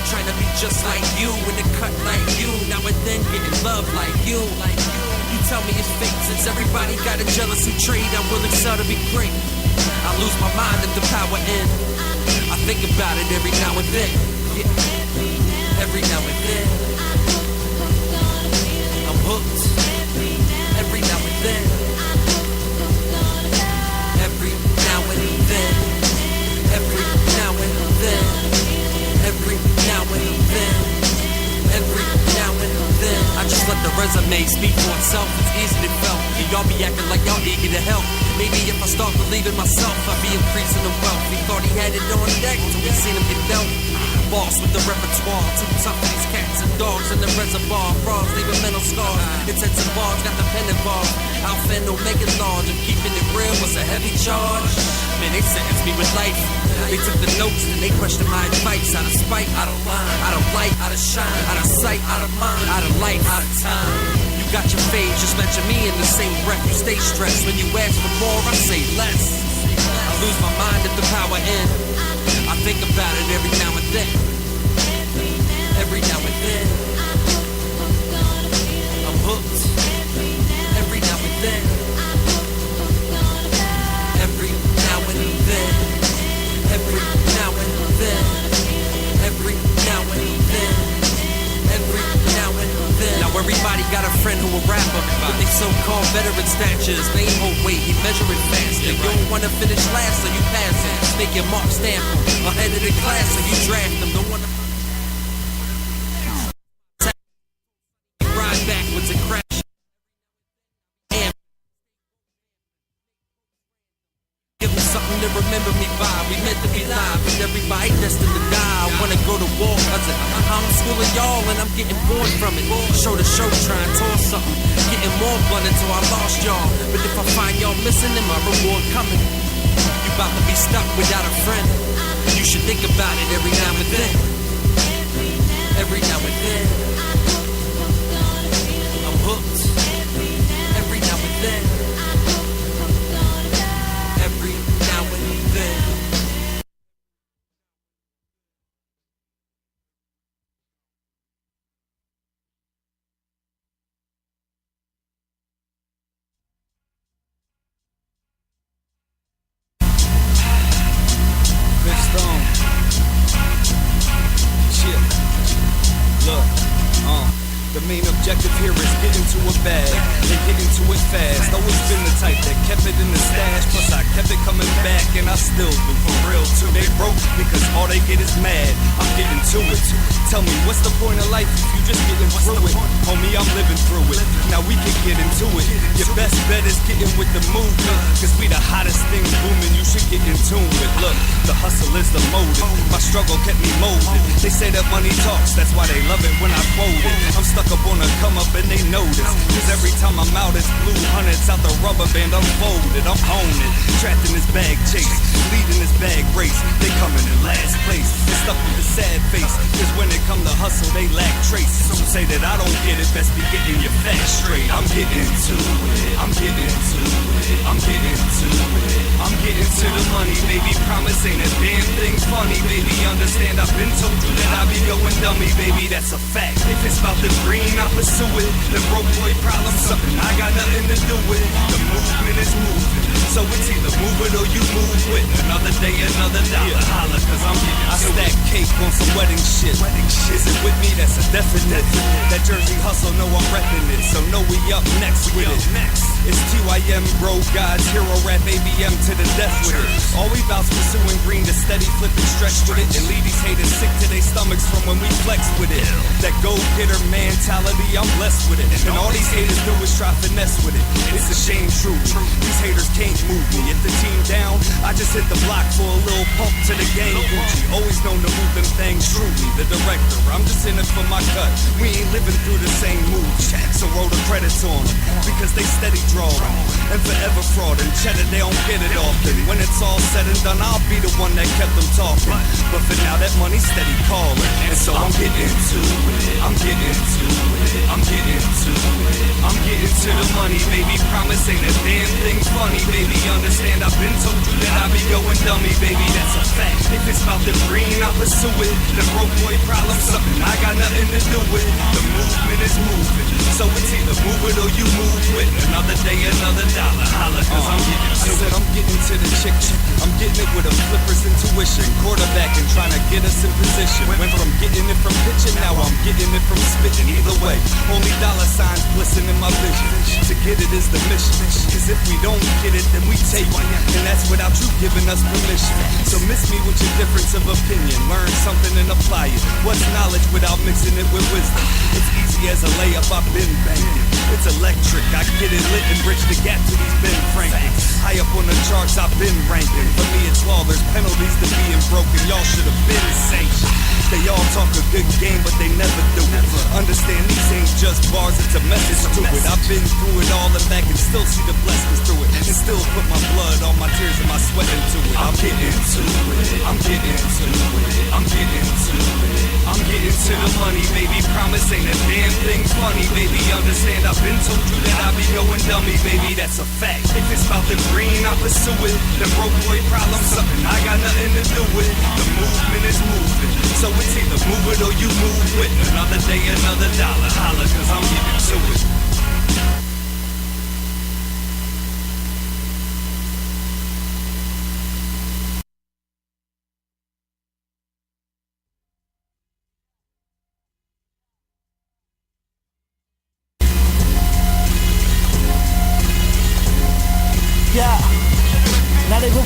Trying to be just like you, in the cut like you. Now and then getting love like you. You tell me it's fake, since everybody got a jealousy trait. I will excel to be great. I I lose my mind if the power ends. I think about it every now and then. Yeah. Every now and then. I'm hooked. Every now and then. Every now and then. Every now and then. Every now and then. Every now and then. I just let the resume speak for itself. It's easy to felt. Y'all be acting like y'all eager to help. Maybe if I start believing myself, I'll be increasing the wealth. He thought he had it on deck till we seen him get dealt. Boss with the repertoire, too tough for these cats and dogs in the reservoir. Frogs leaving mental scars. Intensive bars got the pen involved. Alpha and Omega large, and keeping it real was a heavy charge. Man, they sentenced me with life. They took the notes and they questioned my advice. Out of spite, out of line, out of light, out of shine, out of sight, out of mind, out of life, out of time. You got your phase, just mention me in the same breath. You stay stressed when you ask for more, I say less. I lose my mind if the power ends. I think about it every now and then. Every now and then. I'm hooked. Every now and then. Every now and then. Every now and then. Every now and then. Every now and then. Now everybody got a friend who a rapper with these so-called veteran statures. They ain't hold weight, he measure it faster. You don't wanna finish last, so you pass it. Make your mark stamp him ahead of the class, so you draft them. Don't wanna ride backwards and crash. Give me something to remember me by. We meant to be live, but everybody destined to die. I wanna go to war, cause I'm schooling y'all and I'm getting bored from it. Show to show, try and tour something. Getting more blunt until I lost y'all. But if I find y'all missing, then my reward coming. You about to be stuck without a friend. You should think about it every now and then. Every now and then. I'm hooked. Every now and then. Every now and then. Big Stone. Shit. Look, the main objective here is get into a bag and get into it fast. Always been the type that kept it in the stash. Plus I kept it coming back and I still do for real too. They broke because all they get is mad. I'm getting to it. Tell me what's the point of life if you just getting through it? Homie, I'm living through it. Now we can get into it. Your best bet is getting with the movement. Cause we the hottest thing booming. You should get in tune with. Look, the hustle is the motive. My struggle kept me molded. They say that money talks. That's why they love it when I quote it. I'm stuck up on a come up and they notice. Cause every time I'm out it's blue hundreds out the rubber band unfolded. I'm on it. Trapped in this bag chase. Leading this bag race. They coming in last place. They stuck with the sad face. Cause when it come to hustle they lack traces. Some say that I don't get it. Best be getting your facts straight. I'm getting to it. I'm getting to it. I'm getting to it. I'm getting to the money. Baby promise ain't a damn thing funny. Baby understand I've been told you that I be going dummy. Baby that's a fact. If it's about the green I pursue it. The broke boy problem something I got nothing to do with. The movement is moving. So it's either move it or you move with. Another day, another dollar. Holla, cause I stack cake on some wedding shit. Is it with me? That's a definite. That Jersey hustle, know I'm repping it. So know we up next with it. It's TYM, bro, guys, hero rap, ABM to the death with it. All we bout's pursuing green, the steady flipping stretch with it. And leave these haters sick to their stomachs from when we flex with it. That go-getter mentality, I'm blessed with it. And all these haters do is try finesse with it. It's a shame, truly. These haters can't move me. If the team down, I just hit the block for a little pump to the game. Gucci, always known to move them things truly. The director, I'm just in it for my cut. We ain't living through the same mood. So roll the credits on them. Because they steady drawing. And forever fraud and cheddar, they don't get it often. When it's all said and done, I'll be the one that kept them talking. But for now, that money's steady calling. And so I'm getting to it. I'm getting to it. I'm getting to it. I'm getting to the money, baby. Promise ain't a damn thing funny, baby. Understand, I've been told you that I be going dummy, baby. That's a fact. If it's about the green, I pursue it. The broke boy problem, something I got nothing to do with. The movement is moving. So it's either move it or you move with. Another day, another dollar. Holla, cause I'm getting to it. I said I'm getting to the chick. I'm getting it with a flipper's intuition. Quarterbacking, trying to get us in position. Went from getting it from pitching, now I'm getting it from spitting. Either way, only dollar signs glisten in my vision. To get it is the mission. Cause if we don't get it, then we take it. And that's without you giving us permission. So miss me with your difference of opinion. Learn something and apply it. What's knowledge without mixing it with wisdom? It's easy as a layup, I've been banging. It's electric, I get it lit and bridge the gap to these Ben Franklins. High up on the charts, I've been ranking. For me it's law, there's penalties to being broken. Y'all should have been sanctioned. They all talk a good game, but they never do it. Understand these ain't just bars, it's a message to it. I've been through it all and back and still see the blessings through it. And still put my blood, all my tears and my sweat into it. I'm getting to it, I'm getting to it, I'm getting to it. I'm getting to the money, baby, promise ain't a damn thing funny, baby, understand I've been told you that I be going dummy, baby, that's a fact. If it's about the green, I pursue it. The broke boy problem, something I got nothing to do with. The movement is moving, so it's either move it or you move with. Another day, another dollar, holla, cause I'm getting to it.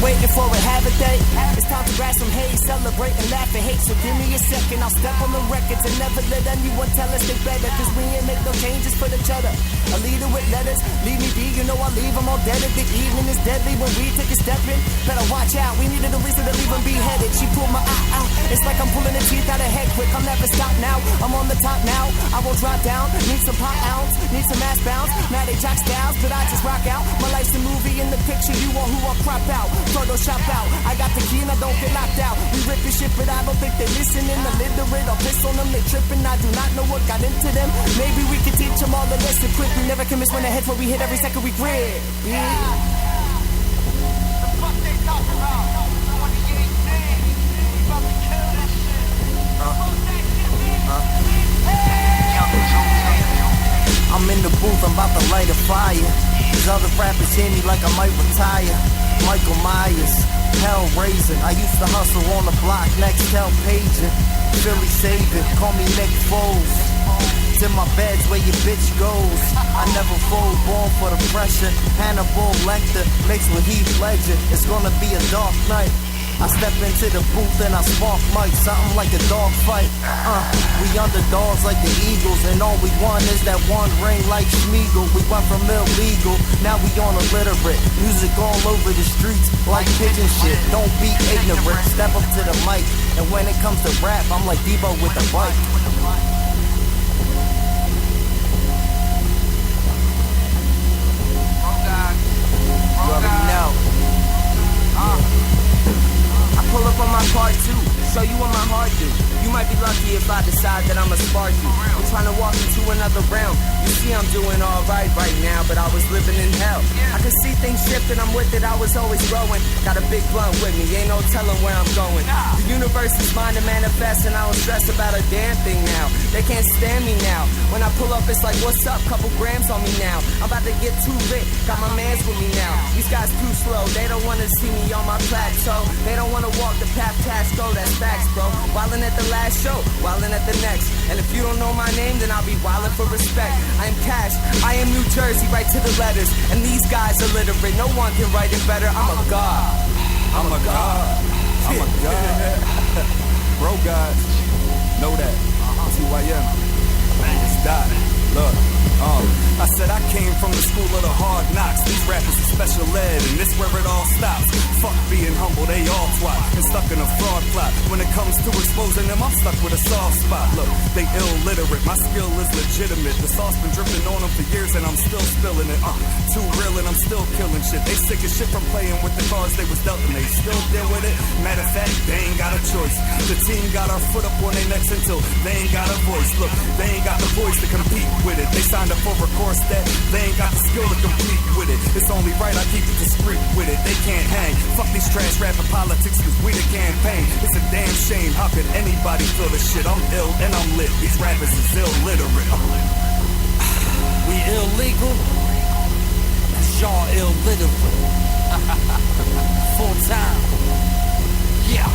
Waiting for it, have a day. It's time to grab some hay, celebrate and laugh and hate. So give me a second, I'll step on the records and never let anyone tell us they better. Cause we ain't make no changes for the cheddar. A leader with letters, leave me be, you know I leave them all dead. If the evening is deadly when we take a step in. Better watch out, we needed a reason to leave them beheaded. She pulled my eye out, it's like I'm pulling the teeth out of head quick. I'll never stop now, I'm on the top now. I won't drop down, need some pop ounce, need some ass bounce. Now they jock styles, but I just rock out. My life's a movie in the picture, you are who I crop out. Photoshop out, I got the key and I don't get locked out. We rip this shit, but I don't think they listening. Illiterate, I'll piss on them, they tripping. I do not know what got into them. Maybe we can teach them all a lesson quick. We never can miss when the heads where we hit every second we grip. Yeah. The fuck they talking about? 2018, about to kill that shit. I'm in the booth, I'm about to light a fire. These other rappers hear me like I might retire. Michael Myers, Hellraiser. I used to hustle on the block next Tel Pager. Philly Savior, call me Nick Foles. It's in my bed's where your bitch goes. I never fold, born for the pressure. Hannibal Lecter mixed with Heath Ledger. It's gonna be a dark night. I step into the booth and I spark mic, something like a dog fight. We underdogs like the Eagles, and all we want is that one ring like Schmeagle. We went from illegal, now we on illiterate. Music all over the streets like pigeon shit. Don't be ignorant, step up to the mic. And when it comes to rap, I'm like Debo with the bike. You already know. Pull up on my car too, show you what my heart do. You might be lucky if I decide that I'ma spark you. I'm trying to walk into another realm. You see I'm doing alright right now, but I was living in hell. I could see things shift and I'm with it, I was always growing. Got a big blunt with me, ain't no telling where I'm going. The universe is mine to manifest and I don't stress about a damn thing now. They can't stand me now. When I pull up it's like, what's up, couple grams on me now. I'm about to get too lit, got my mans with me now. These guys too slow, they don't wanna see me on my plateau. They don't wanna walk the path cash go, that's facts, bro. Wildin' at the last show, wildin' at the next. And if you don't know my name, then I'll be wildin' for respect. I am Cash, I am New Jersey, right to the letters. And these guys are literate, no one can write it better. I'm a god. I'm a god. I'm a god. Bro God, know that. TYM, it's that. Look, I said I came from the school of the hard knocks. These rappers are special ed, and this where it all stops. Fuck being humble, they all twat and stuck in a fraud plot. When it comes to exposing them, I'm stuck with a soft spot. Look, they illiterate, my skill is legitimate. The sauce been dripping on them for years, and I'm still spilling it. Too real, and I'm still killing shit. They sick as shit from playing with the cards they was dealt, and they still deal with it. Matter of fact, they ain't got a choice. The team got our foot up on their necks until they ain't got a voice. Look, they ain't got the voice to compete with it. They signed up for a course that they ain't got the skill to compete with it. It's only right I keep it discreet with it. They can't hang. Fuck these trash rapping politics cause we the campaign. It's a damn shame. How could anybody feel this shit? I'm ill and I'm lit. These rappers is illiterate. We illegal cause y'all illiterate. Full time. Yeah.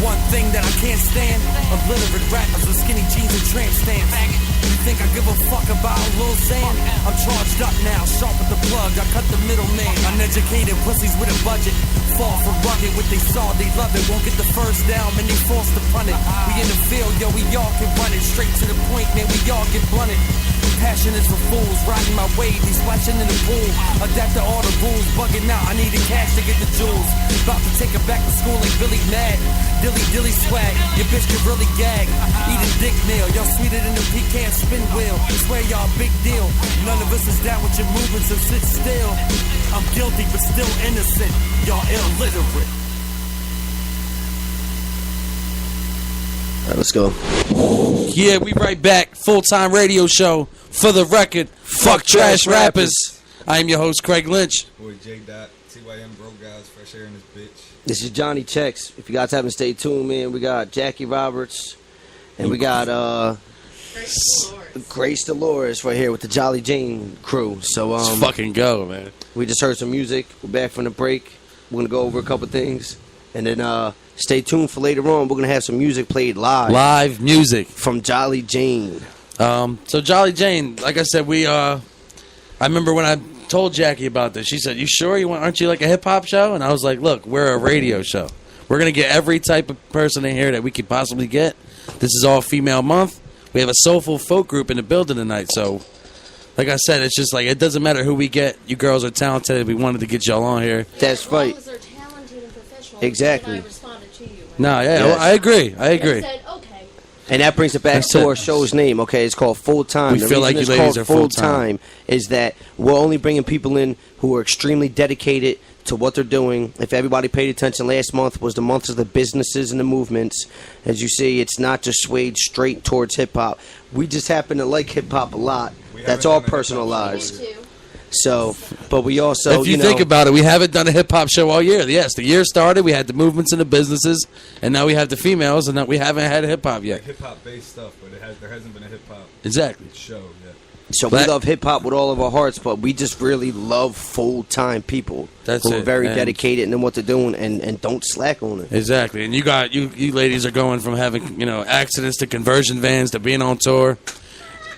One thing that I can't stand, illiterate rappers with skinny jeans and tramp stamps. You think I give a fuck about Lil Xan? I'm charged up now, sharp with the plug, I cut the middleman. Uneducated pussies with a budget, fall for rugged, what they saw, they love it. Won't get the first down, man, they forced to punt it. We in the field, yo, we all can run it. Straight to the point, man, we all get blunted. Passion is for fools, riding my wave, they splashing in the pool. Adapt to all the rules, bugging out, I need the cash to get the jewels. About to take her back to school like Billy Mad. Dilly swag, your bitch can really gag. Eat a dick nail, y'all sweeter than a pecan spin wheel. I swear y'all big deal. None of us is down with your movements, so sit still. I'm guilty but still innocent. Y'all illiterate. All right, let's go. Yeah, we right back. Full-time radio show. For the record, fuck trash rappers. I am your host, Craig Lynch. Boy, J. Dot, TYM, bro, guys, fresh air in this bitch. This is Johnny Checks. If you guys haven't stayed tuned, man, we got Jackie Roberts, and we got Grace Dolores right here with the Jolly Jane crew. So Let's fucking go, man. We just heard some music. We're back from the break. We're gonna go over a couple things, and then stay tuned for later on. We're gonna have some music played live. Live music from Jolly Jane. So Jolly Jane, like I said, I remember when I told Jackie about this. She said, "You sure? Aren't you like a hip hop show?" And I was like, "Look, we're a radio show. We're gonna get every type of person in here that we could possibly get. This is all female month. We have a soulful folk group in the building tonight. So, like I said, it's just like it doesn't matter who we get. You girls are talented. We wanted to get y'all on here. That's right. As long as they're talented and professional, Exactly. I responded to you. Right? No, yeah, Yes. I agree. I said, okay. And that brings it back That's to it. our show's name, okay? It's called Full Time. We The feel reason like it's you ladies called are full-time. is that we're only bringing people in who are extremely dedicated to what they're doing. If everybody paid attention, last month was the month of the businesses and the movements. As you see, it's not just swayed straight towards hip-hop. We just happen to like hip-hop a lot. That's all personal lives. So, but we also, If you think about it, we haven't done a hip hop show all year. Yes, the year started. We had the movements and the businesses, and now we have the females, and now we haven't had a hip hop yet. Hip hop based stuff, but there hasn't been a hip hop Exactly. show yet. So we love hip hop with all of our hearts, but we just really love full-time people That's who are it, very and- dedicated in what they're doing and don't slack on it. Exactly, and you ladies are going from having accidents to conversion vans to being on tour.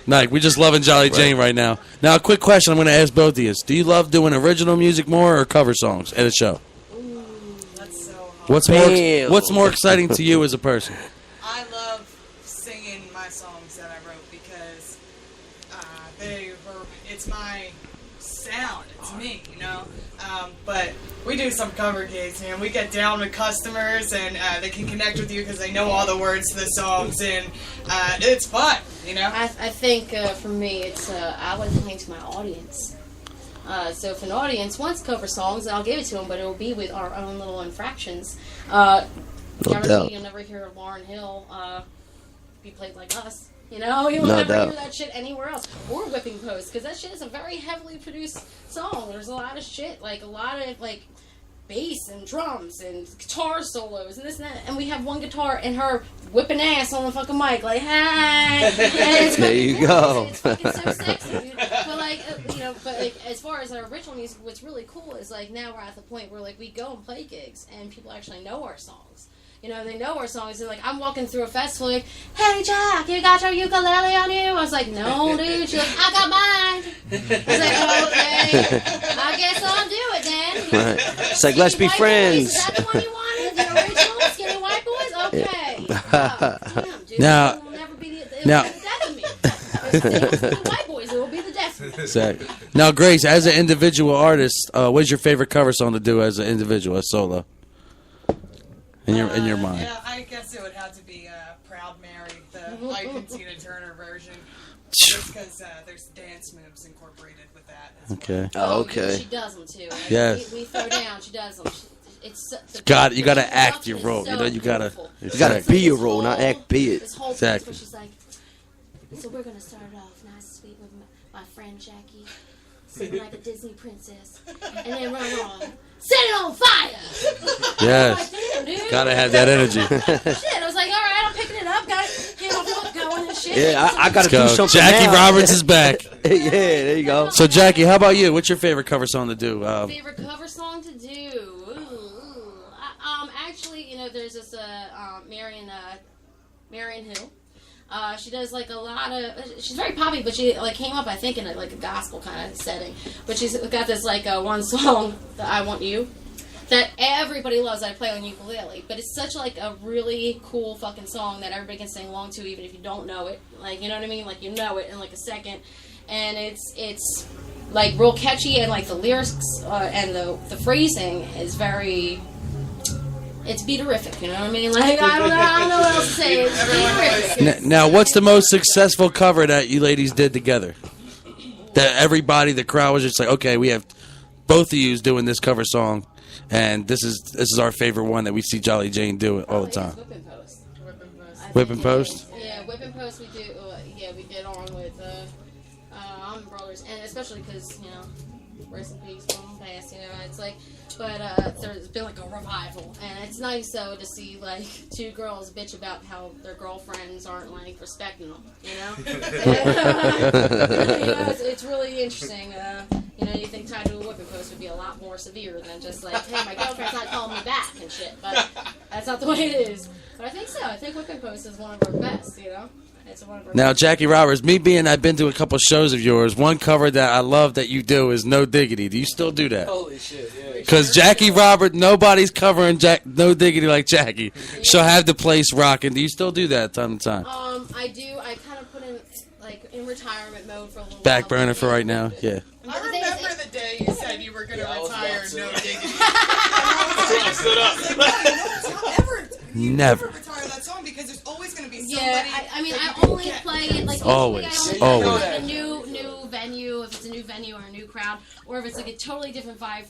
Like, we're just loving Jolly Jane right now. Now, a quick question I'm going to ask both of you. Do you love doing original music more or cover songs at a show? That's so hard. What's more exciting to you as a person? I love singing my songs that I wrote because it's my sound. It's me, But we do some cover gigs, man. We get down with customers, and they can connect with you because they know all the words to the songs, and it's fun, I think for me, it's I like playing to my audience. So if an audience wants cover songs, I'll give it to them, but it'll be with our own little infractions. Guarantee you'll never hear Lauryn Hill be played like us. You'll never hear that shit anywhere else. Or Whipping Post, because that shit is a very heavily produced song. There's a lot of shit, like a lot of bass and drums and guitar solos and this and that. And we have one guitar and her whipping ass on the fucking mic, like, hey. There you go. It's fucking so sexy, dude. But as far as our original music, what's really cool is now we're at the point where we go and play gigs and people actually know our songs. They know our songs. They're like, I'm walking through a festival, hey, Jack, you got your ukulele on you? I was like, no, dude. She's like, I got mine. I was like, okay, I guess I'll do it then. Right. It's like, let's be friends. Is that the one you wanted? The original Skinny White Boys? Okay. Damn, dude. Now- It will never be the now- death of me. It's the White Boys. It will be the death of me. Exactly. Now, Grace, as an individual artist, what's your favorite cover song to do as an individual, as solo? In your mind. Yeah, I guess it would have to be Proud Mary, the Ike and Tina Turner version. Just because there's dance moves incorporated with that. As Okay. Oh, okay. She does them too. Yes. We throw down. She does them. You gotta act your role. You gotta be your role, not act, be it. This whole Exactly. piece where she's like, so we're gonna start it off nice and sweet with my friend Jackie, singing like a Disney princess, and then run on, set it on fire. Yes. Damn, dude. Gotta have that energy. Shit, I was like, all right, I'm picking it up. Got to get my foot going and shit. Yeah, I gotta do Let's go. something Jackie now. Roberts is back. Yeah, there you go. So, Jackie, how about you? What's your favorite cover song to do? Favorite cover song? Marion Hill. She does like a lot of. She's very poppy, but she like came up, I think, in a gospel kind of setting. But she's got this like one song that I Want You that everybody loves. I play on ukulele, but it's such like a really cool fucking song that everybody can sing along to, even if you don't know it. Like, you know what I mean? Like, you know it in like a second, and it's like real catchy, and like the lyrics and the phrasing is very. It's beaterific, you know what I mean? Like, I don't know what else to say. It's beaterific. Now, what's the most successful cover that you ladies did together? That everybody, the crowd was just like, okay, we have both of you doing this cover song, and this is our favorite one that we see Jolly Jane do it all the time. Whip and Post. Whip and Post? Yeah, Whip and Post we do. We get on with Almond Brothers, and especially because, you know, rest in peace, from the past, you know, it's like, but there's been like a revival, and it's nice though to see like two girls bitch about how their girlfriends aren't like respecting them, you know. And, you know, it's really interesting. You know, you think tied to a whipping post would be a lot more severe than just like, hey, my girlfriend's not calling me back and shit, but that's not the way it is. But I think so. I think whipping post is one of our best, you know. Now, Jackie Roberts, I've been to a couple shows of yours. One cover that I love that you do is No Diggity. Do you still do that? Holy shit, yeah. Because Jackie Roberts, nobody's covering No Diggity like Jackie. She'll have the place rocking. Do you still do that time to time? I do. I kind of put in, like, in retirement mode for a little Back while. burner for right now, yeah. I remember the day you said you were going to retire, No Diggity. Never. Retire that song because there's always going to be somebody. Yeah, I mean, I only play it like Always, usually I only play like a new venue, if it's a new venue or a new crowd, or if it's like a totally different vibe,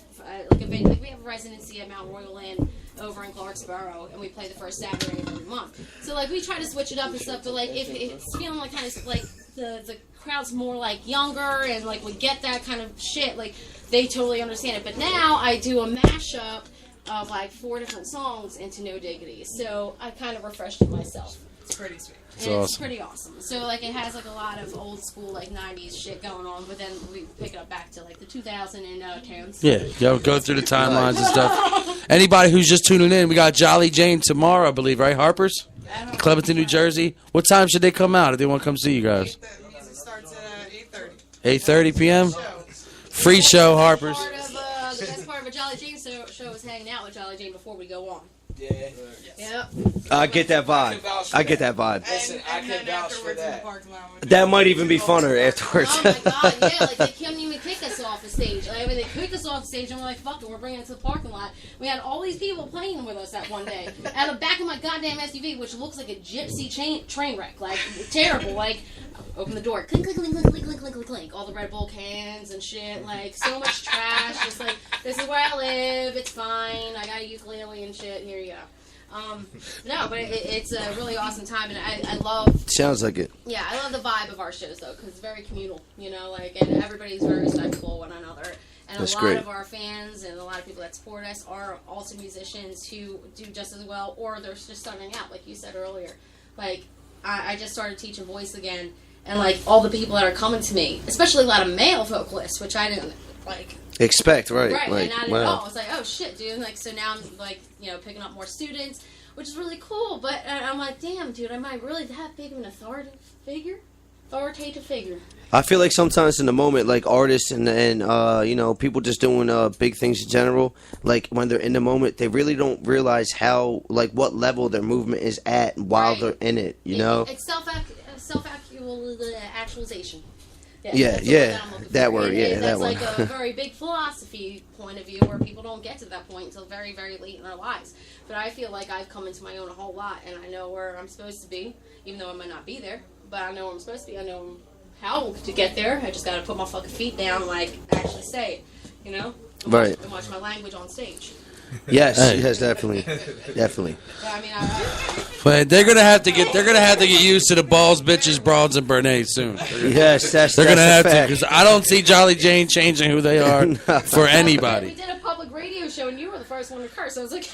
like a venue. Like we have a residency at Mount Royal Inn over in Clarksboro, and we play the first Saturday of every month. So like we try to switch it up and stuff, but like if it's feeling like kind of like the crowd's more like younger and like would get that kind of shit, like they totally understand it. But now I do a mashup of like 4 different songs into No Diggity, so I kind of refreshed it myself. It's pretty sweet. And it's pretty awesome. So like it has like a lot of old school like 90s shit going on, but then we pick it up back to like the 2000 and tunes. Yeah, go through the timelines and stuff. Anybody who's just tuning in, we got Jolly Jane tomorrow, I believe, right? Harper's? Clementon, New Jersey. What time should they come out if they want to come see you guys? The music starts at 8:30. 8:30 p.m.? Free show, Harper's. The best part of a Jolly Jane show is hanging out with Jolly Jane before we go on. Yeah. Yep. I get that vibe. I get that vibe. Listen, I can vouch for that. That might even be funner afterwards. Oh my god, yeah, like they couldn't even kick us off the stage. Like, I mean, they kicked us off the stage and we're like, fuck it, we're bringing it to the parking lot. We had all these people playing with us that one day. At the back of my goddamn SUV, which looks like a gypsy train wreck. Like, terrible. Like, open the door, clink, clink, clink, clink, clink, clink, clink, clink. All the Red Bull cans and shit. Like, so much trash. Just like, this is where I live, it's fine. I got a ukulele and shit, here you go. No, but it's a really awesome time, and I love... Sounds like it. Yeah, I love the vibe of our shows, though, because it's very communal, you know, like, and everybody's very respectful of one another. And That's a lot great. of our fans and a lot of people that support us are also musicians who do just as well, or they're just starting out, like you said earlier. Like, I just started teaching voice again, and, like, all the people that are coming to me, especially a lot of male vocalists, which I didn't, like... Expect, right. Right, like, not at wow. all. It's like, oh shit, dude. Like, so now I'm like, you know, picking up more students, which is really cool. But I'm like, damn, dude, am I really that big of an authoritative figure? I feel like sometimes in the moment, like artists and you know, people just doing big things in general, like when they're in the moment, they really don't realize how, like, what level their movement is at while they're in it, you know? It's self-actualization. That word, and that that's one. like a very big philosophy point of view where people don't get to that point until very, very late in their lives. But I feel like I've come into my own a whole lot, and I know where I'm supposed to be, even though I might not be there. But I know where I'm supposed to be. I know how to get there. I just got to put my fucking feet down, like, actually say it, you know? And watch my language on stage. Yes, definitely. Definitely. Yeah, I mean, But they're gonna have to get used to the balls, bitches, broads, and Bernays soon. Yes, they're gonna have to, fact. because I don't see Jolly Jane changing who they are for anybody. we did a public radio show, and you were the first one to curse. I was like,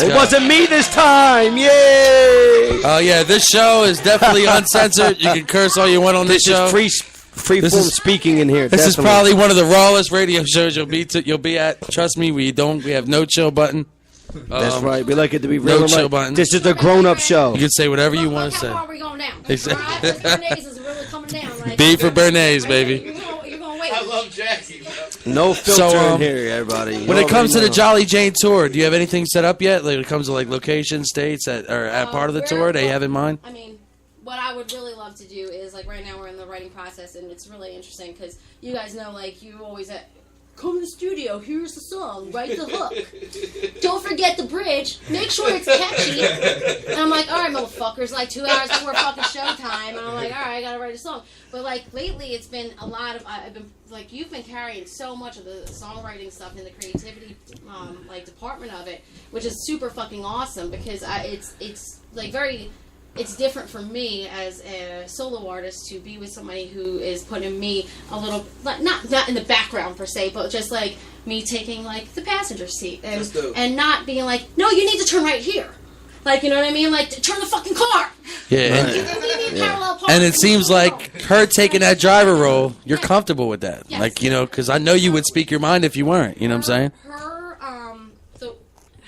It wasn't me this time, yay! Oh yeah, this show is definitely uncensored. You can curse all you want on this show. Is free form speaking in here. This definitely. is probably one of the rawest radio shows you'll be at. Trust me, we have no chill button. That's right. We like it to be real. No chill Like, button. this is a grown-up show. You can say whatever you Look, want look to how far say. we going down. Exactly. All right, this Bernays is really coming down. Like, B for Bernays, baby. You're gonna wait. I love Jackie, bro. No filter So, in here, everybody. You When it comes to already the know. Jolly Jane tour, do you have anything set up yet? Like when it comes to like location, states, at part of the tour that you have in mind? I mean, what I would really love to do is, like, right now we're in the writing process, and it's really interesting because you guys know, like, you always come to the studio, here's the song, write the hook. Don't forget the bridge, make sure it's catchy. And I'm like, all right, motherfuckers, like 2 hours before fucking showtime, and I'm like, all right, I gotta write a song. But, like, lately it's been a lot of, I've been, like, you've been carrying so much of the songwriting stuff in the creativity, like, department of it, which is super fucking awesome because it's like, very... It's different for me as a solo artist to be with somebody who is putting me a little, not in the background per se, but just like me taking like the passenger seat and not being like, no, you need to turn right here. Like, you know what I mean? Like, turn the fucking car. Yeah. And it seems like her taking that driver role, you're comfortable with that. Yes. Like, you know, because I know you would speak your mind if you weren't. You know what I'm saying?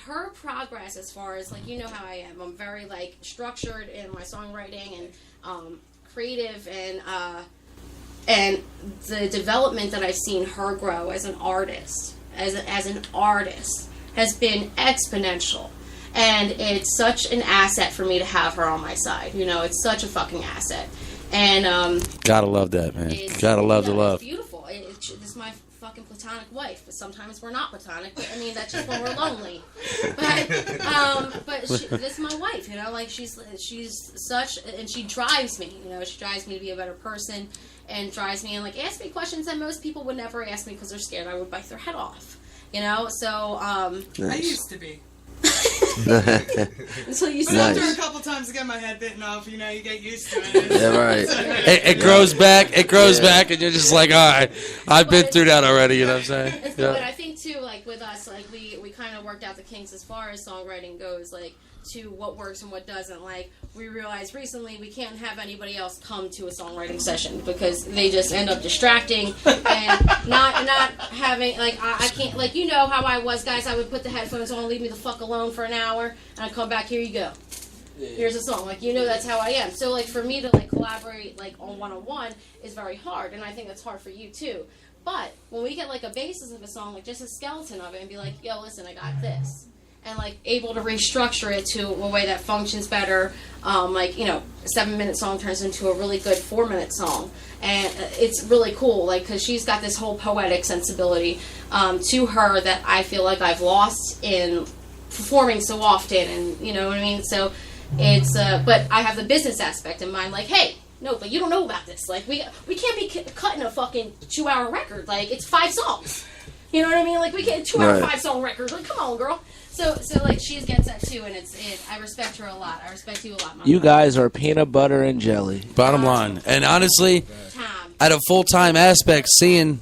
Her progress as far as, like, you know how I am. I'm very, like, structured in my songwriting and creative and the development that I've seen her grow as an artist, as an artist, has been exponential. And it's such an asset for me to have her on my side. You know, it's such a fucking asset. And Gotta love that, man. Gotta love the love. It's beautiful. This is my fucking platonic wife, but sometimes we're not platonic. But I mean, that's just when we're lonely. But this is my wife. You know, like she's such, and she drives me. You know, she drives me to be a better person, and drives me and like asks me questions that most people would never ask me because they're scared I would bite their head off. You know, so I used to be. Until you After a couple times to get my head bitten off, you know, you get used to it. Yeah, right. It grows back. It grows back, and you're just like, all right, I've been through that already. You know what I'm saying? But I think too, like with us, like we kind of worked out the kinks as far as songwriting goes, like to what works and what doesn't. Like we realized recently, we can't have anybody else come to a songwriting session because they just end up distracting and not having like I can't, like, you know how I was, guys. I would put the headphones on, leave me the fuck alone for an hour, and I'd come back. Here you go. Here's a song. Like, you know, that's how I am. So like for me to like collaborate like on one-on-one is very hard, and I think that's hard for you too. But when we get like a basis of a song, like just a skeleton of it, and be like, yo, listen, I got this. And like able to restructure it to a way that functions better. Like, you know, a 7-minute song turns into a really good 4-minute song. And it's really cool, like, because she's got this whole poetic sensibility to her that I feel like I've lost in performing so often. And you know what I mean? So it's, but I have the business aspect in mind, like, hey, no, but you don't know about this. Like, we can't be cutting a fucking 2-hour record. Like, it's 5 songs. You know what I mean? Like, we can't 2-hour 5-song record. Like, come on, girl. So like she gets that too, and I respect her a lot. I respect you a lot, Mama. You guys are peanut butter and jelly. Bottom line. And honestly, at a full-time aspect, seeing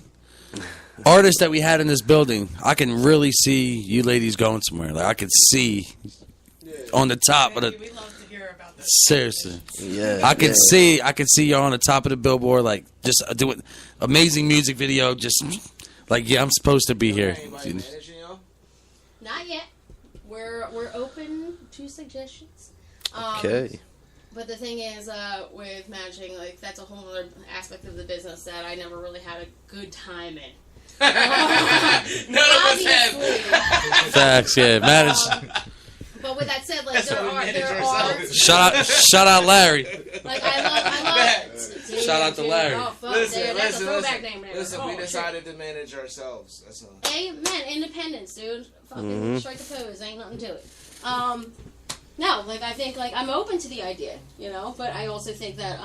artists that we had in this building, I can really see you ladies going somewhere. Like I could see on the top of the. We'd love to hear about this. Seriously, Yeah. I could see you on the top of the billboard, like just doing amazing music video. Just like, yeah, I'm supposed to be here. Not yet. We're open to suggestions. Okay. But the thing is, with managing, like, that's a whole other aspect of the business that I never really had a good time in. None of us have. Facts, yeah. Manage. But with that said, like, That's there what we are manage ourselves. Shout out Larry. Like, I love. Dude, Shout out to dude, Larry. Oh, fuck, dude, that's a throwback name there. Listen, Oh, we shit. decided to manage ourselves. That's all. Amen. Independence, dude. Fucking strike the pose. Ain't nothing to it. No, like, I think, like, I'm open to the idea, you know, but I also think that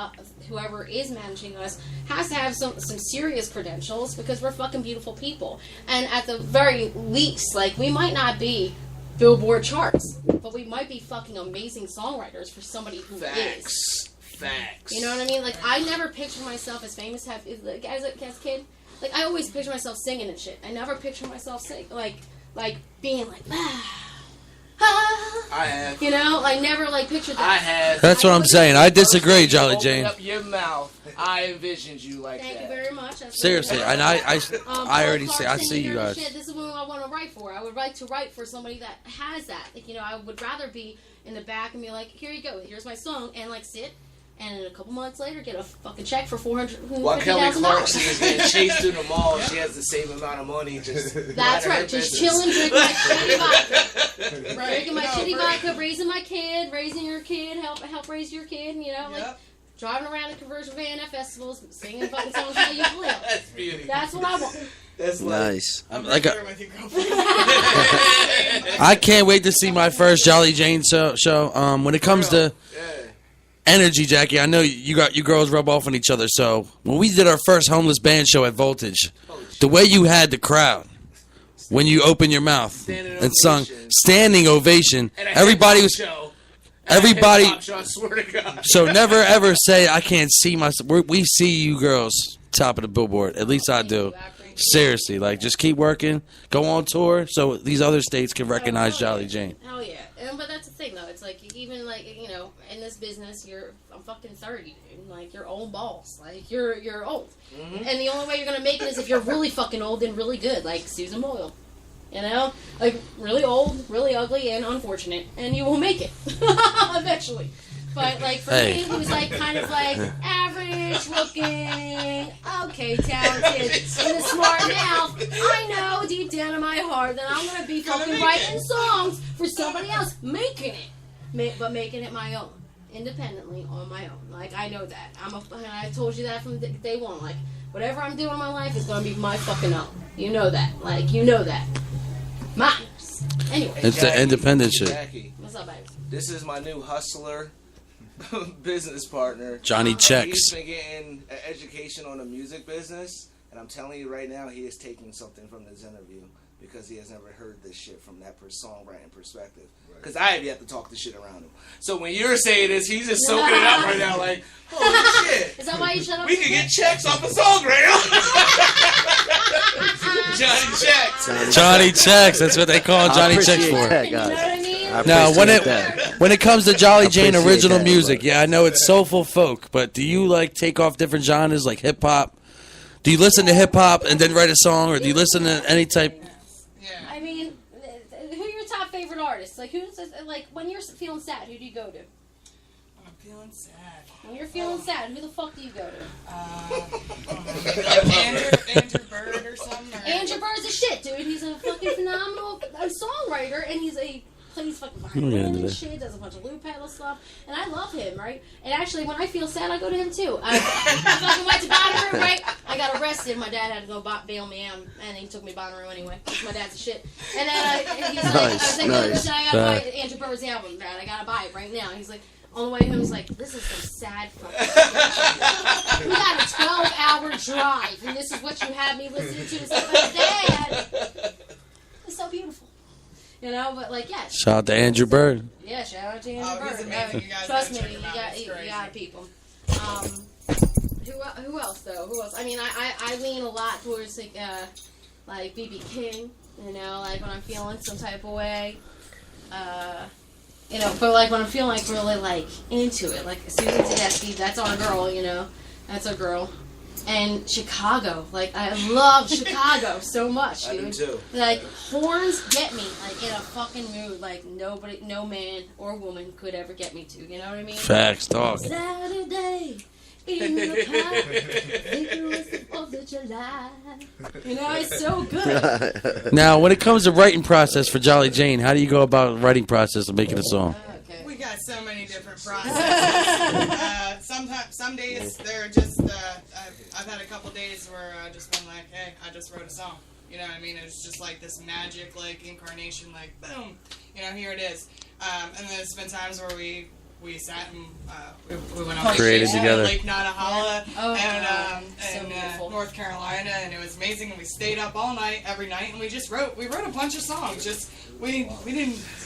whoever is managing us has to have some serious credentials because we're fucking beautiful people. And at the very least, like, we might not be Billboard charts, but we might be fucking amazing songwriters for somebody who is. Facts. You know what I mean? Like, I never pictured myself as famous as a kid. Like, I always picture myself singing and shit. I never picture myself like being like, I have. You know, I never like pictured that. I have. That's what I'm saying. I disagree, Jolly Open Jane. up your mouth. I envisioned you like Thank that. you very much. That's Seriously, really and I already see. I see you guys. Shit, this is what I want to write for. I would like to write for somebody that has that. Like, you know, I would rather be in the back and be like, here you go, here's my song, and like sit, and a couple months later get a fucking check for $450,000. While Kelly Clarkson is getting chased through the mall, she has the same amount of money. That's right, just chilling, drinking my shitty vodka, drinking my shitty vodka, raising my kid, raising your kid, help raise your kid, you know, like. Driving around in a conversion van at festivals, singing fucking songs on the ukulele. That's beautiful. That's what I want. That's nice. I'm like I can't wait to see my first Jolly Jane show. When it comes to energy, Jackie, I know you girls rub off on each other. So when we did our first homeless band show at Voltage, the way you had the crowd when you opened your mouth and sung standing ovation, everybody was. Everybody, show, I swear to God. So never ever say I can't see myself. We see you girls top of the billboard. At least I do. Seriously, like just keep working, go on tour, so these other states can recognize Jolly Jane. Hell yeah, but that's the thing though. It's like even like you know in this business, I'm fucking 30, dude. Like you're old balls. Like you're old, and the only way you're gonna make it is if you're really fucking old and really good, like Susan Boyle. You know, like really old, really ugly, and unfortunate, and you will make it eventually. But like for me, he was like kind of like average looking, okay, talented, with a smart mouth. I know deep down in my heart that I'm gonna be fucking writing songs for somebody else, making it, but making it my own, independently on my own. Like I know that and I told you that from day one. Like whatever I'm doing in my life is gonna be my fucking own. You know that. Like you know that. Mine. Anyway. It's the independent shit. Jackie, what's up, baby? This is my new hustler business partner. Johnny Checks. He's been getting an education on the music business, and I'm telling you right now, he is taking something from this interview because he has never heard this shit from that songwriting perspective. Because I have yet to talk the shit around him. So when you're saying this, he's just soaking it up right now like, holy shit. Is that why you shut up? We could get checks off a song right now. Johnny Checks. Johnny Checks. That's what they call Johnny Checks for. That, You know what I mean? Now, when it comes to Jolly Jane original music, yeah, I know it's soulful folk, but do you like take off different genres like hip hop? Do you listen to hip hop and then write a song, or do you listen to any type? I mean, who are your top favorite artists? Like who's like when you're feeling sad, who do you go to? I'm feeling sad. When you're feeling sad, who the fuck do you go to? Andrew Bird or something. Andrew Bird's a shit, dude. He's a fucking phenomenal songwriter, and plays fucking violin and shit, does a bunch of loop pedal stuff, and I love him, right? And actually, when I feel sad, I go to him too. I fucking went to Bonnaroo, right? I got arrested. My dad had to go bail me out, and he took me to Bonnaroo anyway, because my dad's a shit. And then he's like, I was like, listen, I gotta buy Andrew Bird's album, Dad. I gotta buy it right now. And he's like, on the way home, he's like, this is some sad fucking shit. We got a 12-hour drive, and this is what you have me listening to. It's like, Dad, it's so beautiful. You know, but like, yeah. Shout out to Andrew Bird. Yeah, shout out to Andrew Bird. He's amazing. You guys Trust gotta me, check you him out. got people. Who else though? Who else? I mean, I lean a lot towards like B.B. King. You know, like when I'm feeling some type of way. You know, but like when I'm feeling like really like into it, like Susan Tedeschi, that's our girl. You know, that's our girl. And Chicago, like I love Chicago so much, dude. I do too. Like horns get me like in a fucking mood, like nobody, no man or woman could ever get me to. You know what I mean? Facts, dog. Saturday in the park, it was the 4th of July. You know, it's so good. Now, when it comes to writing process for Jolly Jane, how do you go about writing process of making a song? We got so many different processes. Some days they're just. I've had a couple days where I just been like, hey, I just wrote a song. You know what I mean? It's just like this magic, like incarnation, like boom. You know, here it is. And then there's been times where we sat and we went on Created vacation together. to Lake Nantahala so and North Carolina, and it was amazing. And we stayed up all night, every night, and we just wrote. We wrote a bunch of songs. Just we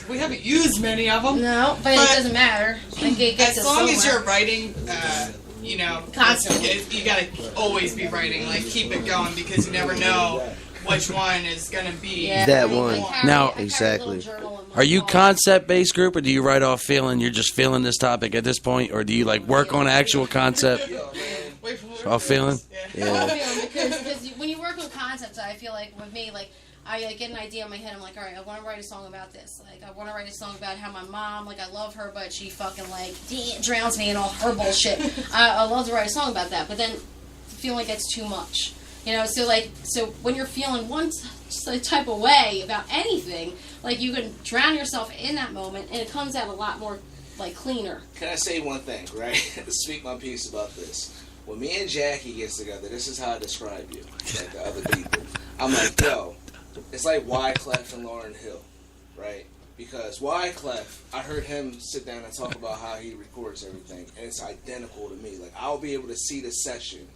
haven't used many of them. No, but it doesn't matter. Like, it gets as us long as somewhere. you're writing, you know, Constantly. you gotta always be writing. Like keep it going because you never know which one is gonna be That one. Now, exactly. Are you concept-based group, or do you write off feeling? You're just feeling this topic at this point, or do you like work on actual concept? Off feeling? Yeah. Because when you work with concepts, I feel like with me, like I get an idea in my head. I'm like, all right, I want to write a song about this. Like, I want to write a song about how my mom, like, I love her, but she fucking like drowns me in all her bullshit. I love to write a song about that, but then feel like it's too much. You know, so when you're feeling one type of way about anything, like you can drown yourself in that moment, and it comes out a lot more like cleaner. Can I say one thing, right? Speak my piece about this. When me and Jackie gets together, this is how I describe you, like the other people. I'm like, yo, it's like Wyclef and Lauryn Hill, right? Because Wyclef, I heard him sit down and talk about how he records everything, and it's identical to me. Like, I'll be able to see the session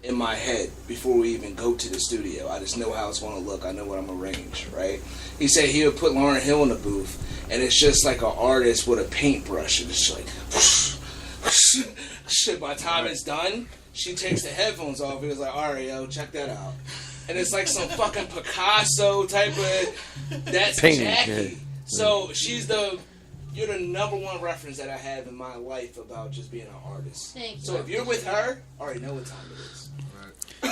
in my head before we even go to the studio. I just know how it's going to look. I know what I'm going to arrange, right? He said he would put Lauryn Hill in the booth, and it's just like an artist with a paintbrush. And it's like, whoosh, whoosh. Shit, by the time it's done, she takes the headphones off. He was like, all right, yo, check that out. And it's like some fucking Picasso type of, that's Painting, Jackie. yeah. So you're the number one reference that I have in my life about just being an artist. Thank you. So if you're with her, I already know what time it is.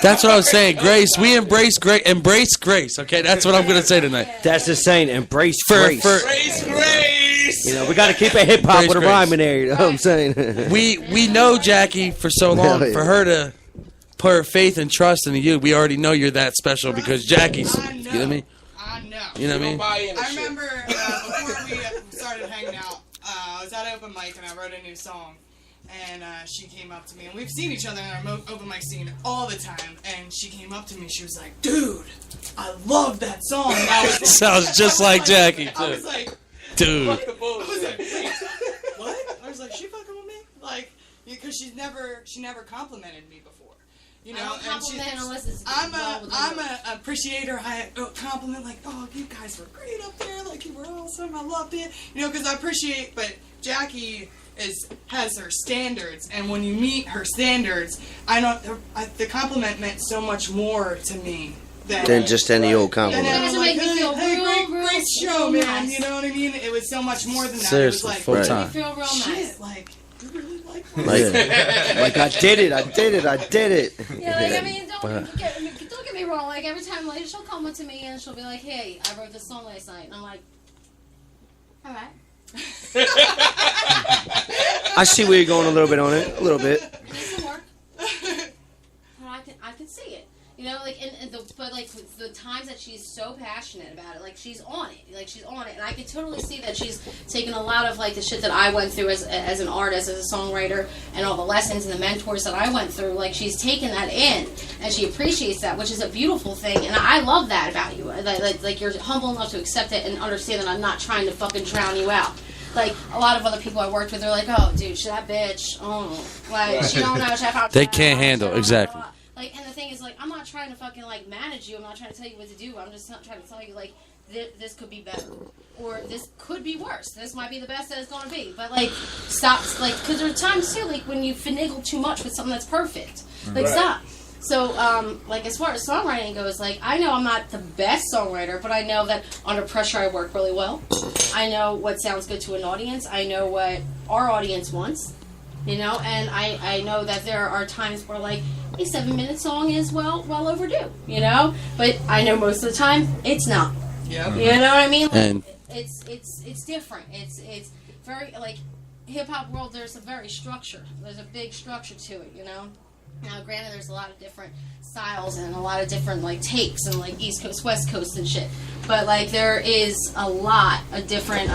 That's what I was saying. Grace, we embrace grace. Okay, that's what I'm going to say tonight. That's the saying. Embrace grace. Embrace grace. You know, we got to keep it hip hop Embrace with a grace. rhyme in there. You know what I'm saying? We know Jackie for so long. Hell yeah. For her to put her faith and trust in you, we already know you're that special because Jackie's. You know what I mean? I know. You know what I mean? I remember before we started hanging out, I was at open mic and I wrote a new song. And she came up to me, and we've seen each other in our open mic scene all the time. And she came up to me, she was like, "Dude, I love that song." And I was like, Sounds just like Jackie, I was too. like, Dude. I was like, wait, what? I was like, she fucking with me? Like, because she never complimented me before. You know, I don't compliment unless it's I'm wrong with a appreciator. I compliment like, oh, you guys were great up there. Like, you were awesome. I loved it. You know, because I appreciate. But Jackie has her standards, and when you meet her standards, the compliment meant so much more to me than just any old compliment. Then Doesn't like, make me feel real great show, man. nice. You know what I mean? It was so much more than that. Seriously, it was full like, time. feel real shit, nice. like, you really like me. Like I did it. Yeah, like, I mean, don't get me wrong. Like, every time, like, she'll come up to me and she'll be like, "Hey, I wrote this song last night," and I'm like, "All right." I see where you're going a little bit on it. A little bit. It needs some work, but I can see it. You know, like, but like the times that she's so passionate about it, like she's on it, and I can totally see that she's taken a lot of like the shit that I went through as an artist, as a songwriter, and all the lessons and the mentors that I went through. Like, she's taken that in, and she appreciates that, which is a beautiful thing, and I love that about you. Like you're humble enough to accept it and understand that I'm not trying to fucking drown you out. Like, a lot of other people I worked with, they're like, "Oh, dude, that bitch, like, she don't know." They can't handle, exactly. Like, and the thing is, like, I'm not trying to fucking, like, manage you. I'm not trying to tell you what to do. I'm just not trying to tell you, like, this could be better. Or this could be worse. This might be the best that it's going to be. But, like, stop. Like, because there are times, too, like, when you finagle too much with something that's perfect. Like, stop. So, like, as far as songwriting goes, like, I know I'm not the best songwriter, but I know that under pressure I work really well. I know what sounds good to an audience. I know what our audience wants. You know, and I know that there are times where, like, a 7-minute song is well overdue, you know? But I know most of the time, it's not. Yeah. You know what I mean? Like, And it's different. It's very, like, hip-hop world, there's a very structure. There's a big structure to it, you know? Now, granted, there's a lot of different styles and a lot of different, like, takes and, like, East Coast, West Coast and shit. But, like, there is a lot of different,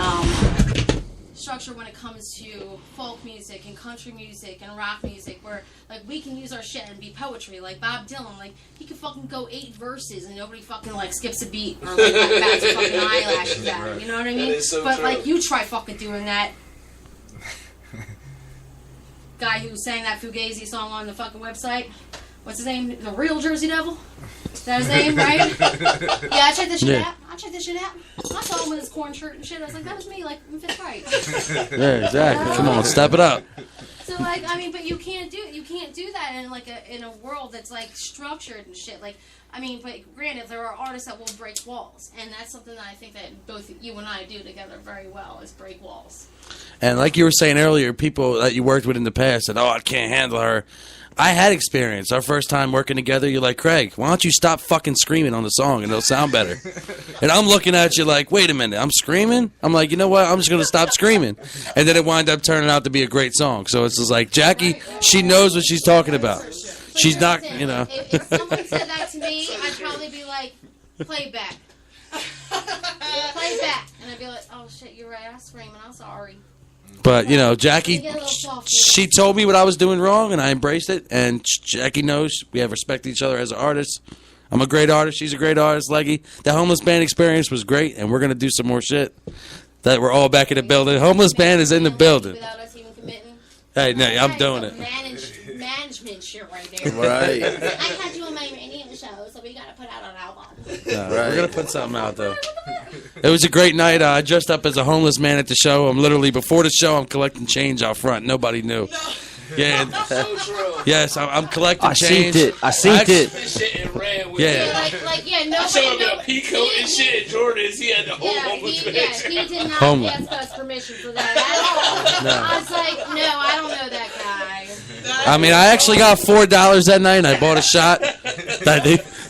structure when it comes to folk music and country music and rock music, where like we can use our shit and be poetry. Like Bob Dylan, like he could fucking go 8 verses and nobody fucking like skips a beat or like bats a fucking eyelashes at him. You know what I mean? So but true. like you try fucking doing that. Guy who sang that Fugazi song on the fucking website. What's his name? The Real Jersey Devil? Is that his name, right? Yeah, I checked this shit out. I saw him with his corn shirt and shit. I was like, that was me, like, in 5th grade. Yeah, exactly. Come on, step it up. So, like, I mean, but you can't do that in, like, in a world that's, like, structured and shit. Like, I mean, but granted, there are artists that will break walls, and that's something that I think that both you and I do together very well, is break walls. And like you were saying earlier, people that you worked with in the past said, "Oh, I can't handle her." I had experience. Our first time working together, you're like, "Craig, why don't you stop fucking screaming on the song and it'll sound better?" And I'm looking at you like, "Wait a minute, I'm screaming?" I'm like, "You know what? I'm just going to stop screaming." And then it wound up turning out to be a great song. So it's just like, Jackie, she knows what she's talking about. She's not, you know. If someone said that to me, I'd probably be like, play back. Play back. And I'd be like, oh shit, you're right, I'm screaming, I'm sorry. But, you know, Jackie, she told me what I was doing wrong, and I embraced it. And Jackie knows we have respect to each other as artists. I'm a great artist. She's a great artist, Leggy. The Homeless Band experience was great, and we're going to do some more shit. That we're all back in the building. Homeless Band is in the building. Without us even committing. Hey, no, I'm doing it. Management shit right there. Right. I had you on my radio show, so we got to put out an album. We're going to put something out, though. It was a great night. I dressed up as a homeless man at the show. I'm literally, before the show, I'm collecting change out front. Nobody knew. No. Yeah. So true. Yes, I'm collecting I change. I seen it. Shit and ran with Yeah. Nobody. I showed him a peacoat and shit and Jordans. He had the whole homeless he did not Homeless. ask us permission for that at all. No. I was like, no, I don't know that guy. I mean, I actually got $4 that night, and I bought a shot.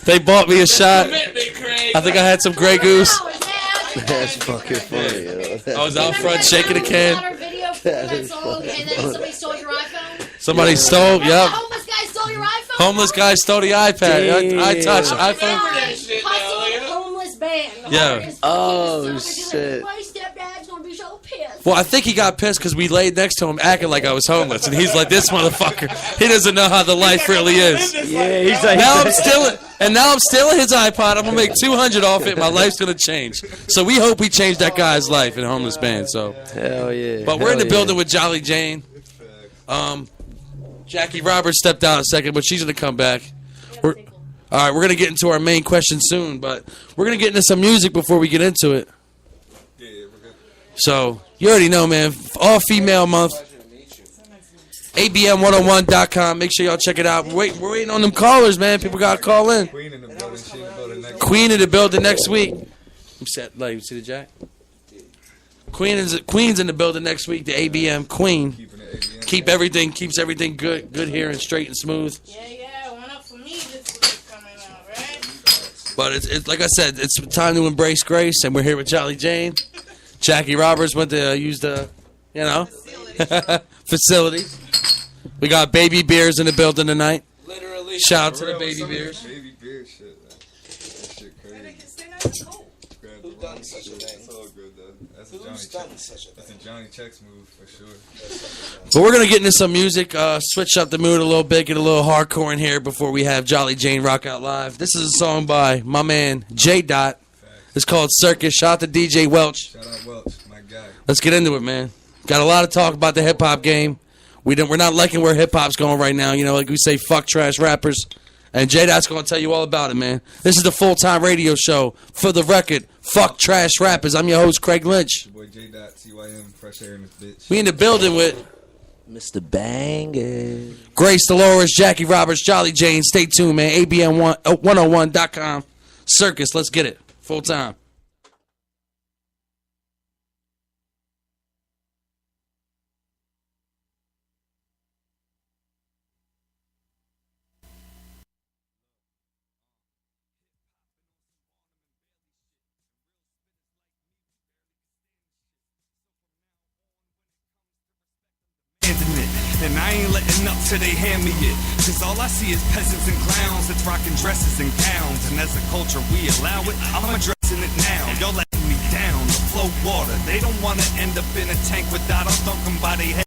They bought me a shot. I think I had some Grey Goose. That's fucking funny. Yo. I was out front shaking a can. Somebody stole, yep. Homeless guy stole your iPhone? Homeless guy stole the iPad. I touched iPhone. Homeless band. Yeah. Oh, shit. My stepdad's gonna be so pissed. Well, I think he got pissed because we laid next to him acting like I was homeless. And he's like, this motherfucker, he doesn't know how the life really is. Yeah, he's like... Now I'm stealing his iPod. I'm going to make $200 off it. My life's going to change. So we hope we change that guy's life in Homeless Band. So. Hell yeah. But we're in the building with Jolly Jane. Jackie Roberts stepped out a second, but she's going to come back. All right, we're going to get into our main question soon, but we're going to get into some music before we get into it. So, you already know, man. All Female Month. ABM101.com. Make sure y'all check it out. We're waiting on them callers, man. People got to call in. Queen in the building. She in the building next Queen in the building next week. You see the jack? Queen's in the building next week. The ABM Queen. Keeps everything good here and straight and smooth. Yeah, one up for me this week coming out, right? But it's like I said, it's time to embrace grace, and we're here with Jolly Jane. Jackie Roberts went to use the, facility. We got Baby Beers in the building tonight. Literally. Shout out to the Baby Beers. Baby beer shit, man. That shit crazy. Who's done such a thing? It's all good, though. That's Who's done such a That's thing? a Johnny Checks move, for sure. But we're going to get into some music, switch up the mood a little bit, get a little hardcore in here before we have Jolly Jane rock out live. This is a song by my man, J. Dot. It's called Circus. Shout out to DJ Welch. Shout out Welch, my guy. Let's get into it, man. Got a lot of talk about the hip-hop game. We're not liking where hip-hop's going right now. You know, like we say, fuck trash rappers. And J-Dot's going to tell you all about it, man. This is the full-time radio show. For the record, fuck trash rappers. I'm your host, Craig Lynch. Your boy J-Dot, TYM, fresh air in this bitch. We in the building with Mr. Banger. Grace Dolores, Jackie Roberts, Jolly Jane. Stay tuned, man. ABM101.com. Circus, let's get it. Full time. And I ain't letting up till they hand me it. Cause all I see is peasants and clowns that's rocking dresses and gowns. And as a culture we allow it, I'm addressing it now. Y'all letting me down, the flow water. They don't wanna end up in a tank without them dunking by their head.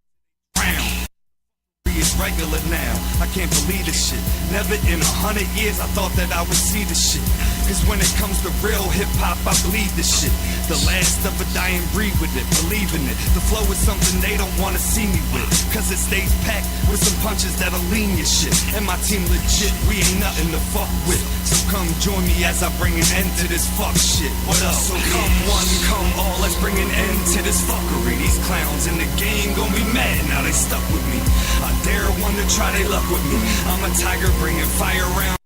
It's regular now, I can't believe this shit. Never in 100 years I thought that I would see this shit. Cause when it comes to real hip-hop, I believe this shit. The last of a dying breed with it, believe in it. The flow is something they don't wanna see me with. Cause it stays packed with some punches that'll lean your shit. And my team legit, we ain't nothing to fuck with. So come join me as I bring an end to this fuck shit. What up? So come one, come all, let's bring an end to this fuckery. These clowns in the game gon' be mad, now they stuck with me. I dare one to try their luck with me. I'm a tiger bringing fire around.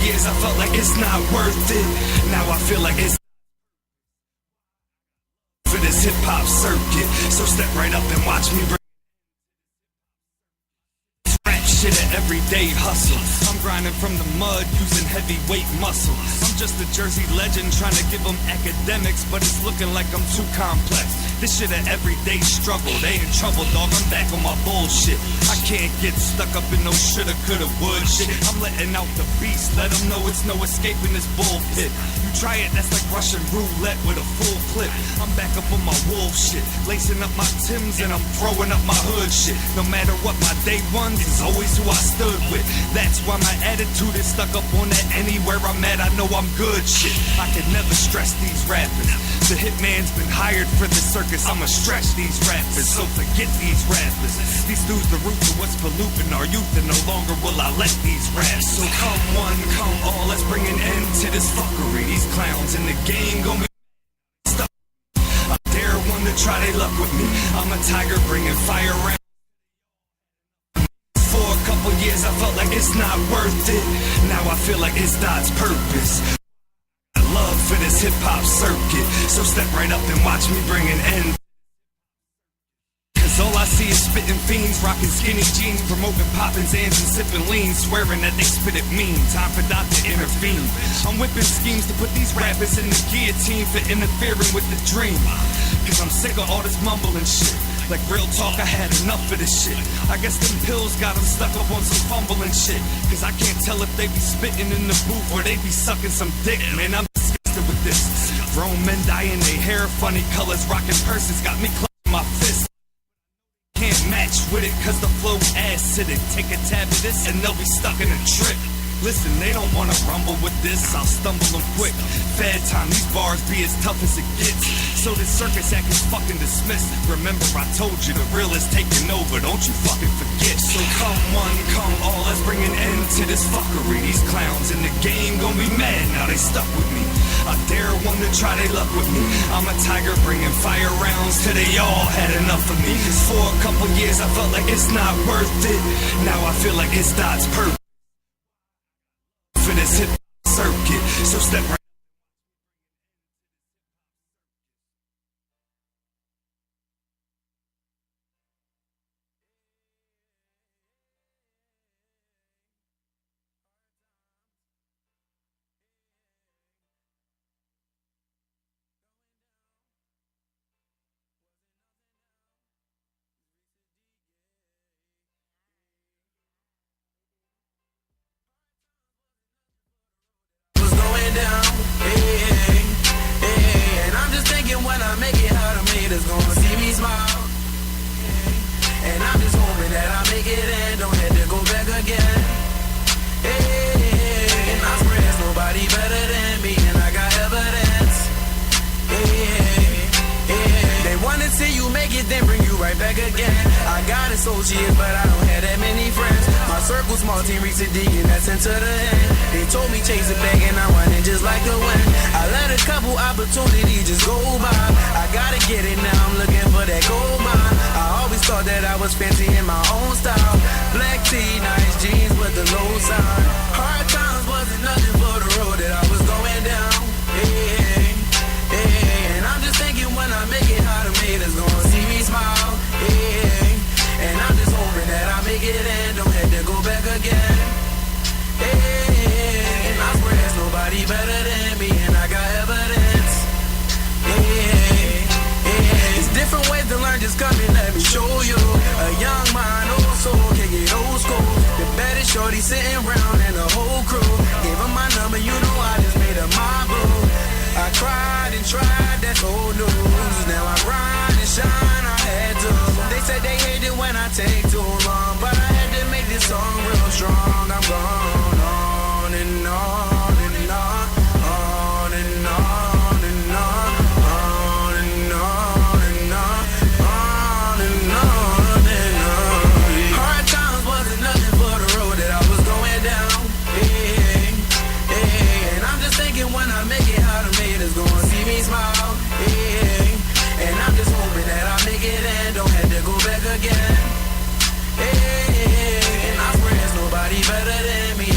years I felt like it's not worth it. Now I feel like it's for this hip-hop circuit. So step right up and watch me bring rap shit an everyday hustle. I'm grinding from the mud using heavyweight muscle. I'm just a Jersey legend trying to give them academics, but it's looking like I'm too complex. This shit an everyday struggle. They in trouble, dog. I'm back on my bullshit. I can't get stuck up in no shoulda, coulda, would shit. I'm letting out the beast. Let them know it's no escaping this bullpit. You try it, that's like Russian roulette with a full clip. I'm back up on my wolf shit. Lacing up my Timbs and I'm throwing up my hood shit. No matter what, my day ones is always who I stood with. That's why my attitude is stuck up on that anywhere I'm at. I know I'm good shit. I can never stress these rappers. The hitman's been hired for this circus. I'ma stretch these rappers, so forget these rappers. These dudes the root to what's polluting our youth, and no longer will I let these raps. So come one, come all, let's bring an end to this fuckery. These clowns in the game gon' be stuck. I dare one to try they luck with me. I'm a tiger bringing fire around. For a couple years I felt like it's not worth it. Now I feel like it's God's purpose. Love for this hip-hop circuit. So step right up and watch me bring an end. Cause all I see is spitting fiends, rocking skinny jeans, promoting poppin' Zans and sipping lean, swearing that they spit it mean. Time for Doc to intervene. I'm whipping schemes to put these rappers in the guillotine for interfering with the dream. Cause I'm sick of all this mumbling shit. Like real talk, I had enough of this shit. I guess them pills got them stuck up on some fumbling shit. Cause I can't tell if they be spitting in the booth or they be sucking some dick. Man, I'm disgusted with this. Grown men dyeing their hair funny colors, rocking purses, got me clutching my fist. Can't match with it cause the flow acidic. Take a tab of this and they'll be stuck in a trip. Listen, they don't wanna rumble with this, I'll stumble them quick. Fad time, these bars be as tough as it gets. So this circus act is fucking dismissed. Remember I told you the real is taking over, don't you fucking forget. So come one, come all, let's bring an end to this fuckery. These clowns in the game gon' be mad, now they stuck with me. I dare one to try they luck with me. I'm a tiger bringing fire rounds till they all had enough of me. Cause for a couple years I felt like it's not worth it. Now I feel like it's God's purpose for this hip circuit. So step right. Down, hey, hey, and I'm just thinking when I make it, how the haters gonna see me smile. And I'm just hoping that I make it and don't have to go back again. Hey, and I swear there's nobody better than me, and I got evidence. Hey, hey, they wanna see you make it, then bring you right back again. I got associates, but I don't have that many friends. My circle small, team reach the D, and that's into the end. They told me chase it back and I wanted just like the wind. I let a couple opportunities just go by. I gotta get it now, I'm looking for that gold mine. I always thought that I was fancy in my own style. Black tee, nice jeans with the low sign. Hard times wasn't nothing for the road that I was going down. Hey, hey, and I'm just thinking when I make it, how the haters gonna see me smile. Hey, and I'm just hoping that I make it and don't have to go back again. Hey, and I swear there's nobody better than me, and I got evidence. Hey, hey, it's different ways to learn, just come and let me show you. A young mind, old soul, can't get old school. The baddest shorty sitting around and the whole crew. Gave her my number, you know I just made her my boo. I cried and tried, that's old news. Now I grind and shine, I had to. They said they hate it when I take too long, but I had to make this song real strong. I'm gone on and on and on, on and on and on, on and on and on, on and on and on. Hard times wasn't nothing for the road that I was going down. Hey, hey, and I'm just thinking when I make it, how the haters gonna see me smile. Hey, and I'm just hoping that I make it and don't have to go back again. Hey, and I swear there's nobody better than me.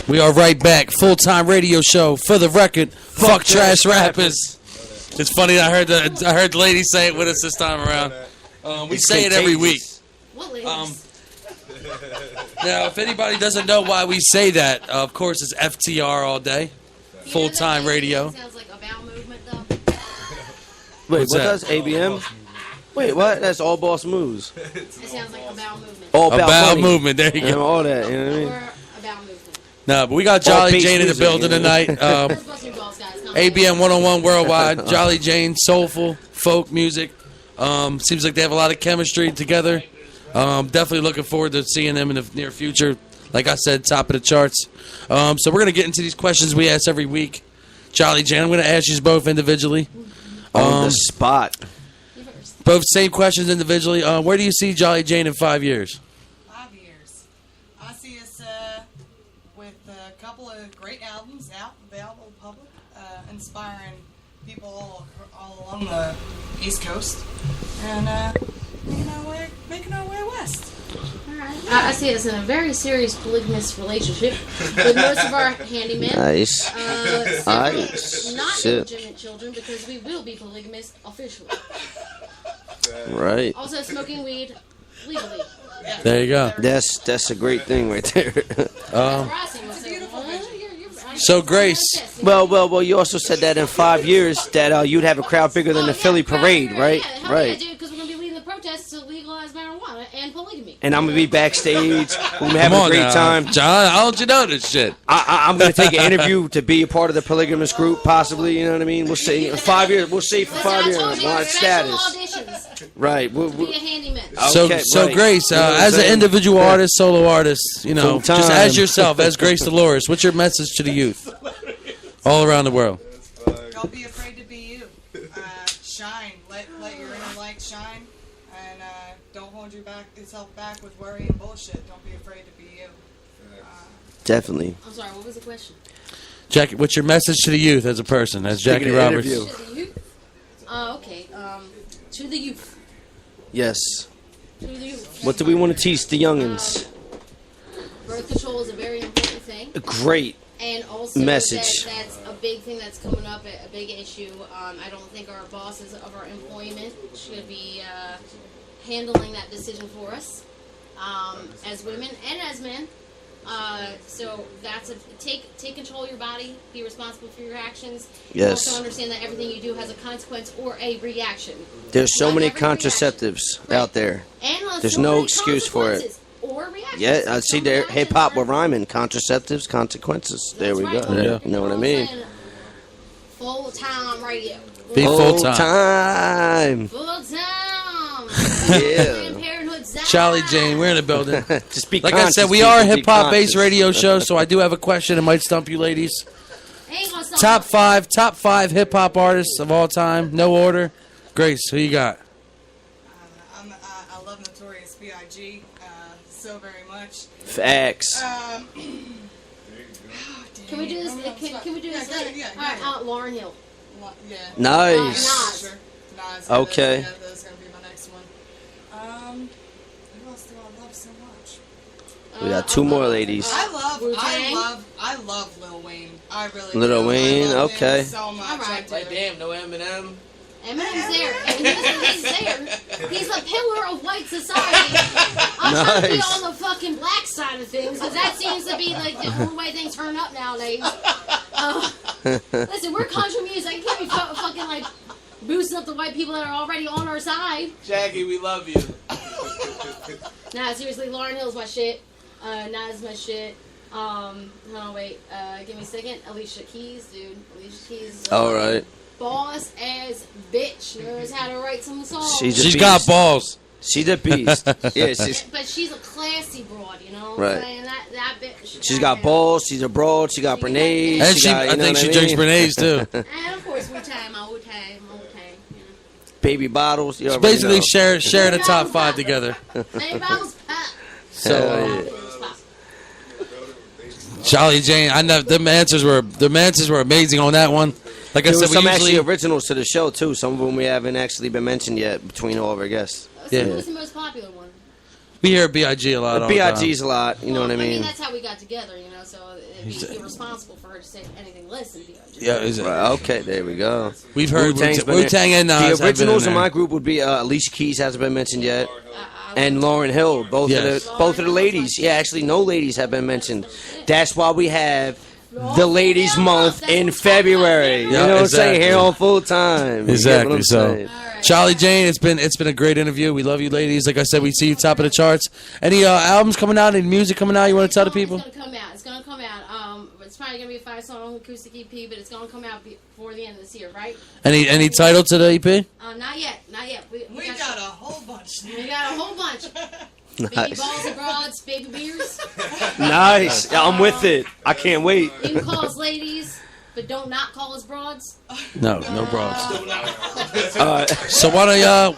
We are right back. Full-time radio show. For the record, fuck trash rappers. It's funny. I heard the lady say it with us this time around. We say it every week. What ladies? Now, if anybody doesn't know why we say that, of course, it's FTR all day. Full-time radio. Sounds like a bowel movement, though. Wait, What's what that? does ABM? Wait, what? That's all boss moves. It sounds like a bowel movement. All A about bowel money. movement. There you And go. all that. You know what I mean? Or a bowel movement. No, but we got All Jolly bass Jane in the music, building you know? tonight. Let's bust your balls, guys. Come on. ABM 101 Worldwide. Jolly Jane, soulful, folk music. Seems like they have a lot of chemistry together. Definitely looking forward to seeing them in the near future. Like I said, top of the charts. So we're going to get into these questions we ask every week. Jolly Jane, I'm going to ask you both individually. On the spot. You first. Both same questions individually. Where do you see Jolly Jane in 5 years? 5 years. I see us with a couple of great albums out, available to the public, inspiring people all along the East Coast, and making our way west. I see us in a very serious polygamous relationship with most of our handymen. Nice. Separate, not Shit. illegitimate children, because we will be polygamous officially. Right. Also, smoking weed legally. There you go. That's a great thing right there. So, Grace. Well. You also said that in 5 years that you'd have a crowd bigger than the Philly parade, right? Yeah, Right. because we're going to be leading the protests to legalize marijuana and polygamy. And I'm gonna be backstage. We're gonna Come have on a great now. time. John, how don't you know this shit? I'm gonna take an interview to be a part of the polygamous group, possibly. You know what I mean? We'll see. In 5 years, we'll see for 5 years. My status. Auditions Right. to be a handyman. So, Okay, so right. Grace, You know what I'm as an saying? individual artist, solo artist, you know, Full-time. just as yourself, as Grace Dolores, what's your message to the youth all around the world? Don't be afraid to be you. Shine. Let your inner light shine, and don't hold yourself back with worry and bullshit. Don't be afraid to be you. Definitely. I'm sorry, what was the question? Jackie, what's your message to the youth as a person, as Jackie Speaking of Roberts? interview. To the youth? Okay, to the youth. Yes. To the youth. What do we want to teach the youngins? Birth control is a very important thing. Great. And also, Message. that's a big thing that's coming up, a big issue. I don't think our bosses of our employment should be handling that decision for us, as women and as men. So that's take control of your body, be responsible for your actions. Yes. Also understand that everything you do has a consequence or a reaction. There's so Like many every contraceptives out there. And There's so no many excuse for it. consequences or reactions. Yeah, I see Some there. reactions Hip hop are- with rhyming. Contraceptives, consequences. There we That's go. right. Yeah. You know what I mean? Full-time radio. Be full-time. Time. Full-time. Yeah. Planned Parenthood Zone. Charlie Jane, we're in the building. Just be Like I conscious, said, we people, are a be hip hop based conscious. radio show, so I do have a question that might stump you ladies. Ain't gonna stop. Top five hip hop artists of all time, no order. Grace, who you got? I love Notorious B.I.G. So very much. Facts. Can we do this? Can we do this? All right, Lauryn Hill. Yeah. Nice. Nas. Sure. Nas. Okay. That's gonna be my next one. Who else do I love so much? We got two more ladies. I love Lil Wayne. I really do. Lil Wayne, I love okay. him so much. All right. Like, damn, no Eminem. Eminem's there. And he's there. He's a pillar of white society. I'm trying to be Nice. on the fucking black side of things, because that seems to be like the only way things turn up nowadays. Listen, we're country music. I can't be fucking like boosting up the white people that are already on our side. Jackie, we love you. Nah, seriously, Lauryn Hill's my shit. Nas my shit. Wait. Give me a second. Alicia Keys, dude. Alicia Keys. Is All right. boss ass bitch. Knows how to write some songs. She's a got beast. balls. She's a beast. Yeah, But she's a classy broad, you know. Right. And that bitch. she's got balls. She's a broad. She got grenades. And got, you I know think what she I drinks mean? grenades too. And of course, Wu-Tang. You Baby bottles. You It's already basically know. share the top five together. know. Baby bottles pop. So, Charlie Jane, I know them answers were amazing on that one. Like I There said, was we some usually actually originals to the show too. Some of them we haven't actually been mentioned yet between all of our guests. So who's the most popular one? We hear B.I.G. a lot. All the time. B.I.G.'s a lot. You know what I mean? that's how we got together, you know. So it'd be irresponsible for her to say anything less than B.I.G. Yeah, exactly. Right, okay, there we go. We've heard Wu-Tang's been Wu-Tang in. and Nas the have been originals in in my there. group would be Alicia Keys hasn't been mentioned yet, and Lauryn Hill. Both of the ladies. Yeah, actually, no ladies have been mentioned. That's why we have the Ladies Month in February. You know what I'm saying? Here on Full Time. You get what I'm saying? Charlie Jane, it's been a great interview. We love you, ladies. Like I said, we see you top of the charts. Any albums coming out? Any music coming out? You want to tell the people? It's gonna come out. It's probably gonna be a 5-song acoustic EP, but it's gonna come out before the end of this year, right? Any title to the EP? Not yet. We got a whole bunch. We got a whole bunch. Baby Nice. balls and broads, baby beers. Nice. Yeah, I'm with it. I can't wait. You can call us ladies, but don't not call us broads. No broads. So why don't y'all,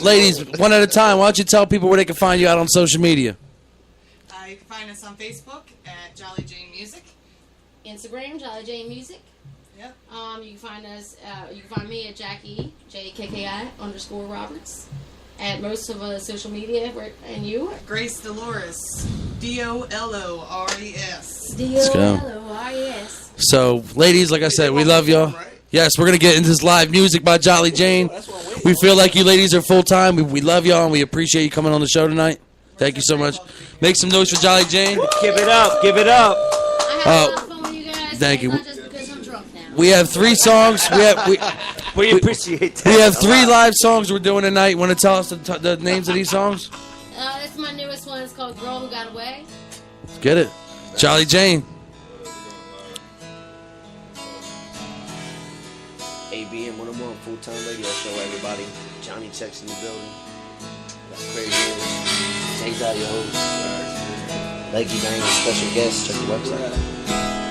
ladies, one at a time, why don't you tell people where they can find you out on social media? You can find us on Facebook at Jolly Jane Music. Instagram, Jolly Jane Music. Yep. You can find us. You can find me at Jackie JKKI_Roberts at most of social media. And you? Grace Dolores. DOLORES. DOLORES. So, ladies, like I said, we love y'all. Yes, we're going to get into this live music by Jolly Jane. We feel like you ladies are full-time. We love y'all, and we appreciate you coming on the show tonight. Thank you so much. Make some noise for Jolly Jane. Give it up. Give it up. Thank you. Not just because I'm drunk now. We have 3 songs. We appreciate that. We have 3 live songs we're doing tonight. Want to tell us the names of these songs? It's my newest one. It's called Girl Who Got Away. Let's get it. Jolly Jane. ABM 101 Full-Time Radio Show, everybody. Johnny Checks in the building. Got Crazy Hills. James out your host. Leggy Bang, special guest. Check the website.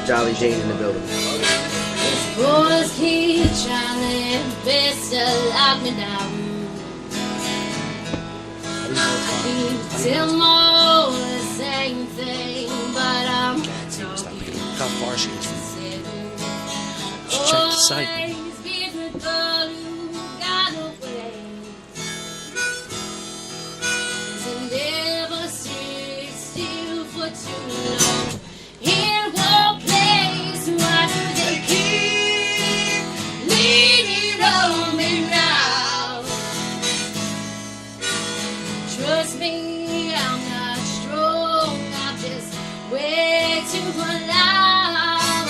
Jolly Jane in the building. Boys keep trying their best to lock me down. I keep telling them all the same thing, but I'm talking. How far she is from you. Just check the site. Always be the girl who got away. 'Cause it never sits still for too long. In one place, why do they keep leaning on me now? Trust me, I'm not strong. I'm just way too loud.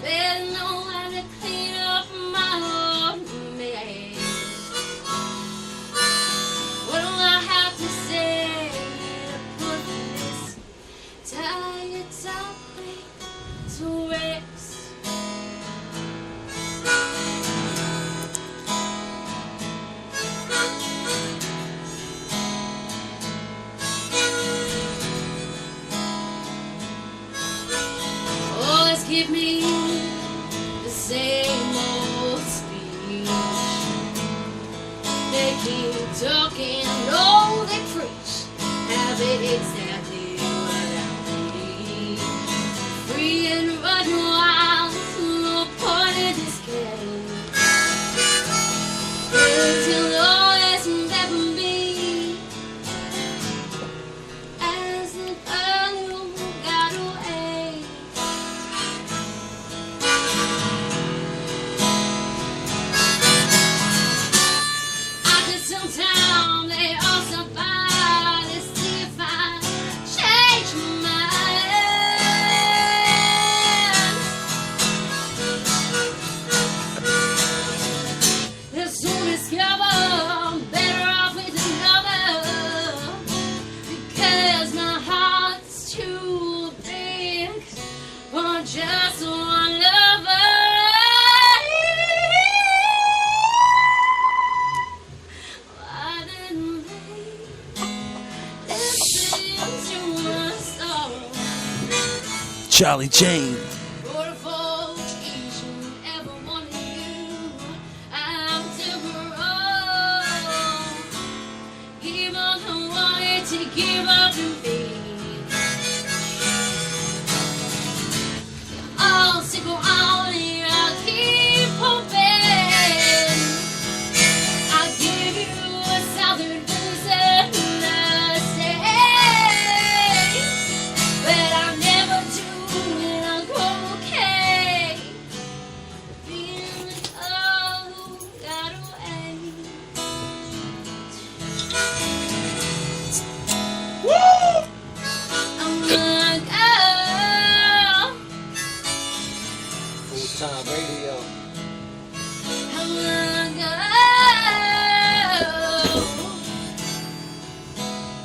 There's no one to clean up my own mess. What do I have to say to put this tired topic to rest? Always give me the same old speech. They keep talking, oh, they preach. Have it exactly what I need. Free and run wild, no point in this game. Cause you'll always never be as the girl who got away. I could sometimes they all survive to see if I change my mind. They'll soon discover I'm better off with another, because my heart's too big for just one lover. Why didn't they listen to my song? Jolly Jane. For each and every one of you, I'm wrong. Even though I wanted to give up to me. I'll stick around and I'll keep hoping. I'll give you 1,000 reasons to Time Radio.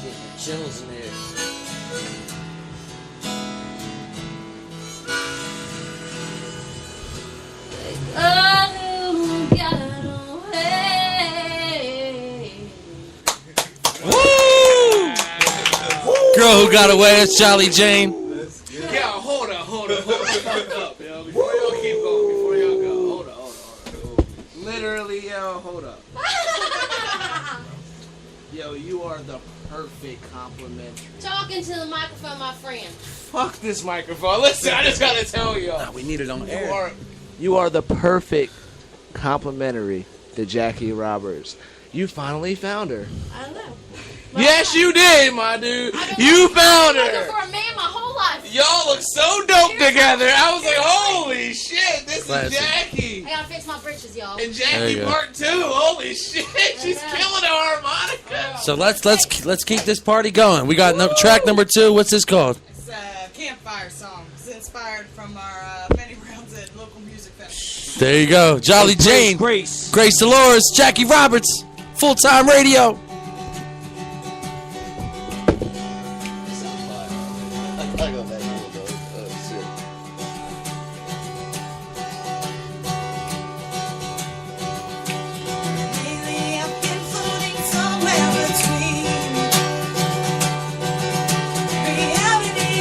Getting the chills in here. Girl who got away is Charlie Jane. Yeah, hold up. Fuck up, yo. Before y'all keep going, before y'all go. Hold up. Literally, yo, hold up. Yo, you are the perfect complimentary. Talking to the microphone, my friend. Fuck this microphone. Listen, I just gotta tell y'all. We need it on You are the perfect complimentary to Jackie Roberts. You finally found her. I know. Yes, you did, my dude. You found I've been her. looking for a man my whole life. Y'all look so dope together. I was like, holy shit, this Classic. is Jackie. I gotta fix my britches, y'all. And There Jackie you go. Part 2. Holy shit, she's killing the harmonica. So let's keep this party going. We got track number 2. What's this called? It's a campfire song. It's inspired from our many rounds at local music festivals. There you go. Jolly Jane. Grace. Grace Dolores. Jackie Roberts. Full-time radio. I got that cool, though. Oh, shit. Lately I've been floating somewhere between reality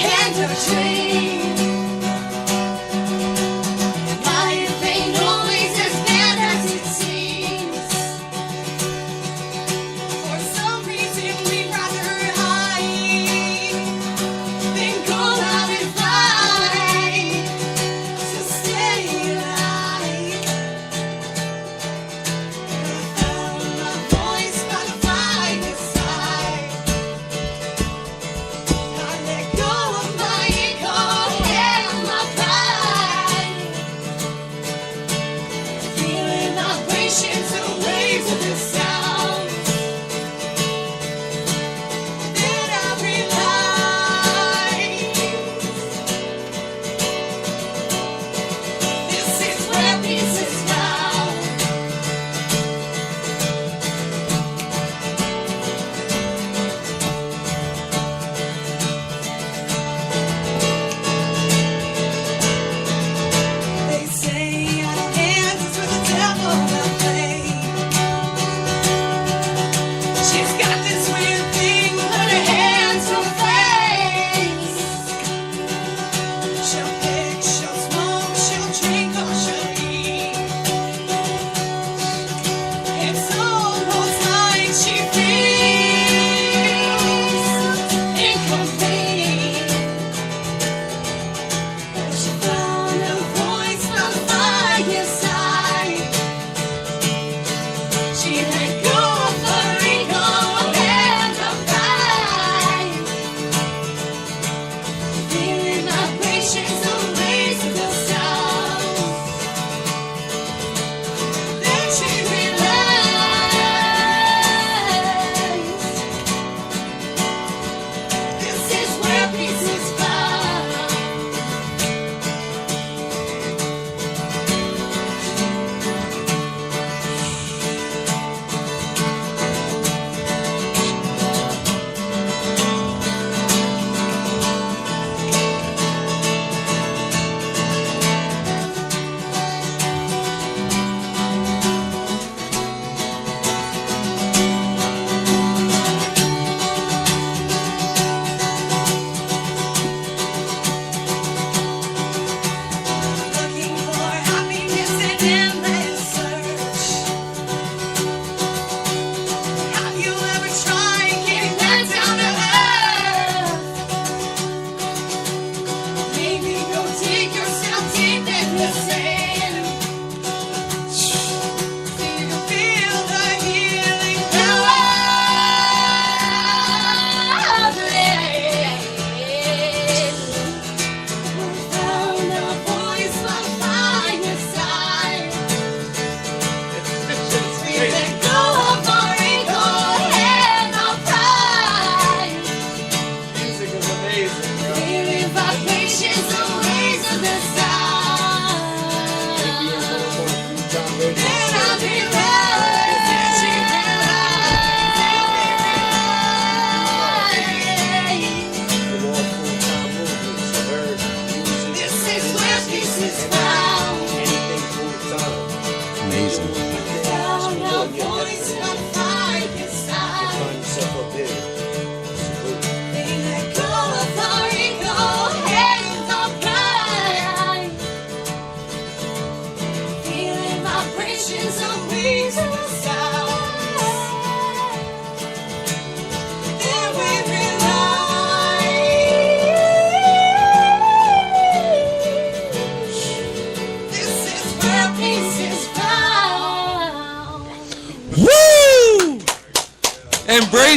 and a dream. Life ain't always as bad as it seems. For some reason we'd rather hide than go out and fight to stay alive. Found my voice by the fireside. I let go of my ego.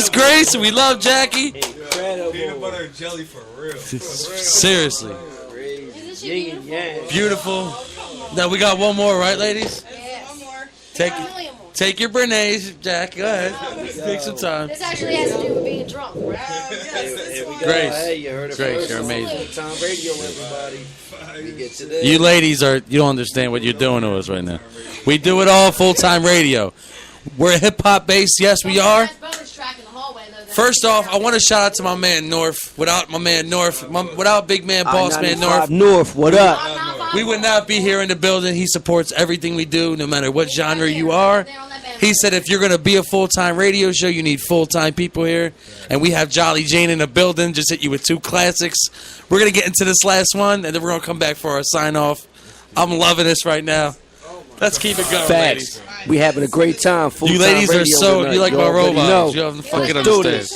Miss Grace. We love Jackie. Peanut butter and jelly for real. Seriously. Isn't she beautiful? Beautiful. Now we got one more, right, ladies? Yes. One more. Take your Bernays, Jack. Go ahead. Take some time. This actually has to do with being drunk. Grace. Hey, you heard it Grace, first. you're amazing. Full-time radio, everybody. We get to this. You ladies you don't understand what you're doing to us right now. We do it all full-time radio. We're hip hop based, yes we are. First off, I want to shout out to my man North. Without my man North, without big man Boss Man North, North, what up? we would not be here in the building. He supports everything we do, no matter what genre you are. He said if you're going to be a full-time radio show, you need full-time people here. And we have Jolly Jane in the building. Just hit you with 2 classics. We're going to get into this last one, and then we're going to come back for our sign-off. I'm loving this right now. Let's keep it going, ladies. Facts. We having a great time. You ladies are so, you like my robots. You don't fucking understand.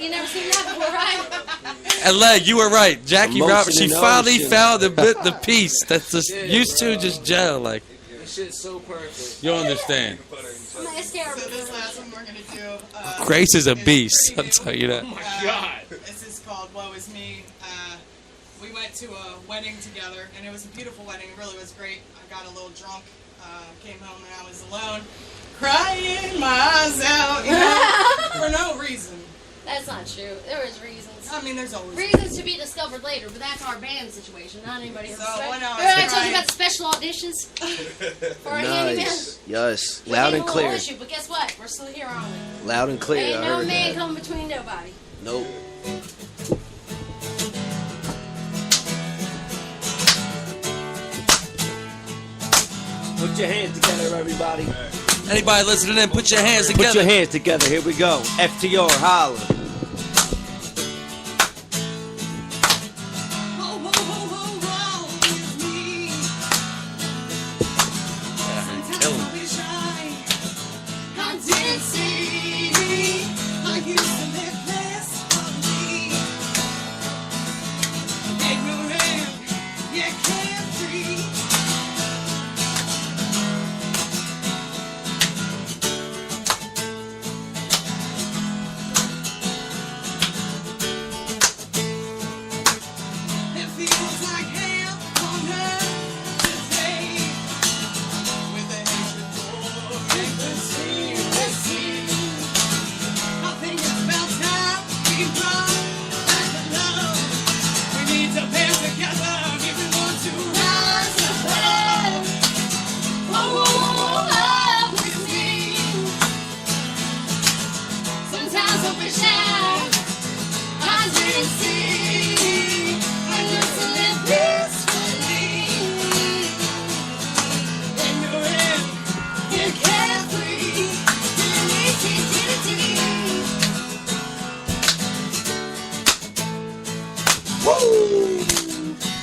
You never seen that before, right? And Leg, you were right. Jackie Emotion Roberts, she in the finally ocean. found the piece that's just used to just gel. Like, This shit's so perfect. you understand. So this last one we're gonna do. Grace is a beast, I'll tell you that. Oh my God. This is called "Woe Is Me." We went to a wedding together, and it was a beautiful wedding. It really was great. I got a little drunk, came home, and I was alone, crying my eyes out, you know, for no reason. That's not true. There was reasons. I mean, there's always reasons to be discovered later, but that's our band situation, not anybody else's. So, when I was Remember I told you crying- about the special auditions for our handyman? Nice. Yes. We Loud gave and a little clear. issue, but guess what? We're still here, aren't we? Loud and clear. Ain't I no heard man that. coming between nobody. Nope. Put your hands together, everybody. Anybody listening in, put your hands together. Put your hands together. Here we go. FTR, holla.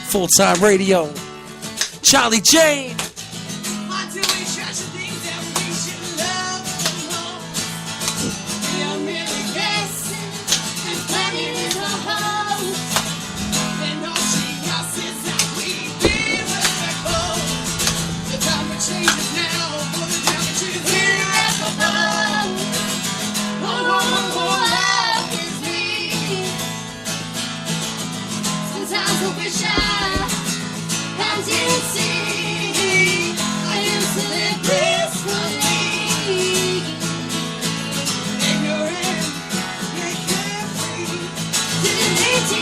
Full-time radio. Charlie Jane. Sometimes I wish I didn't see. I used to live peacefully. Ignorant, yet carefree. Didn't need to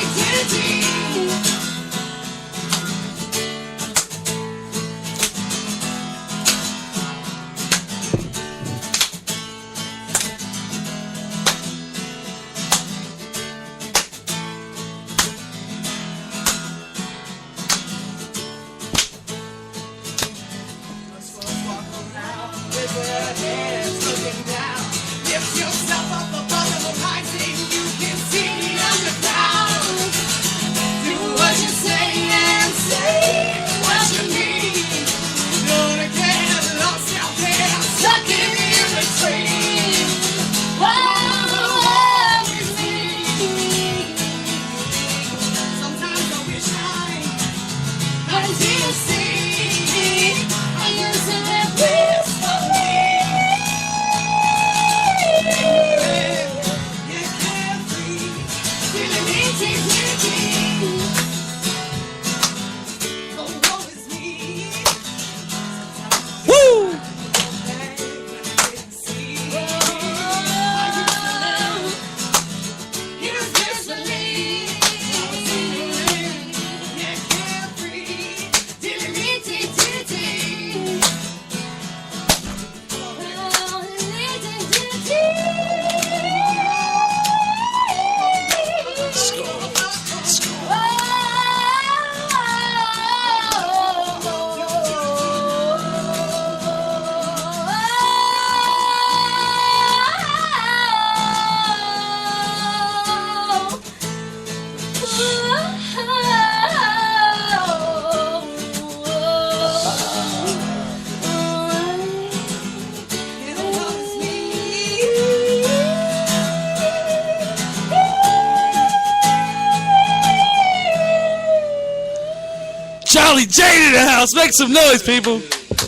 Jolly Jane in the house. Make some noise, people.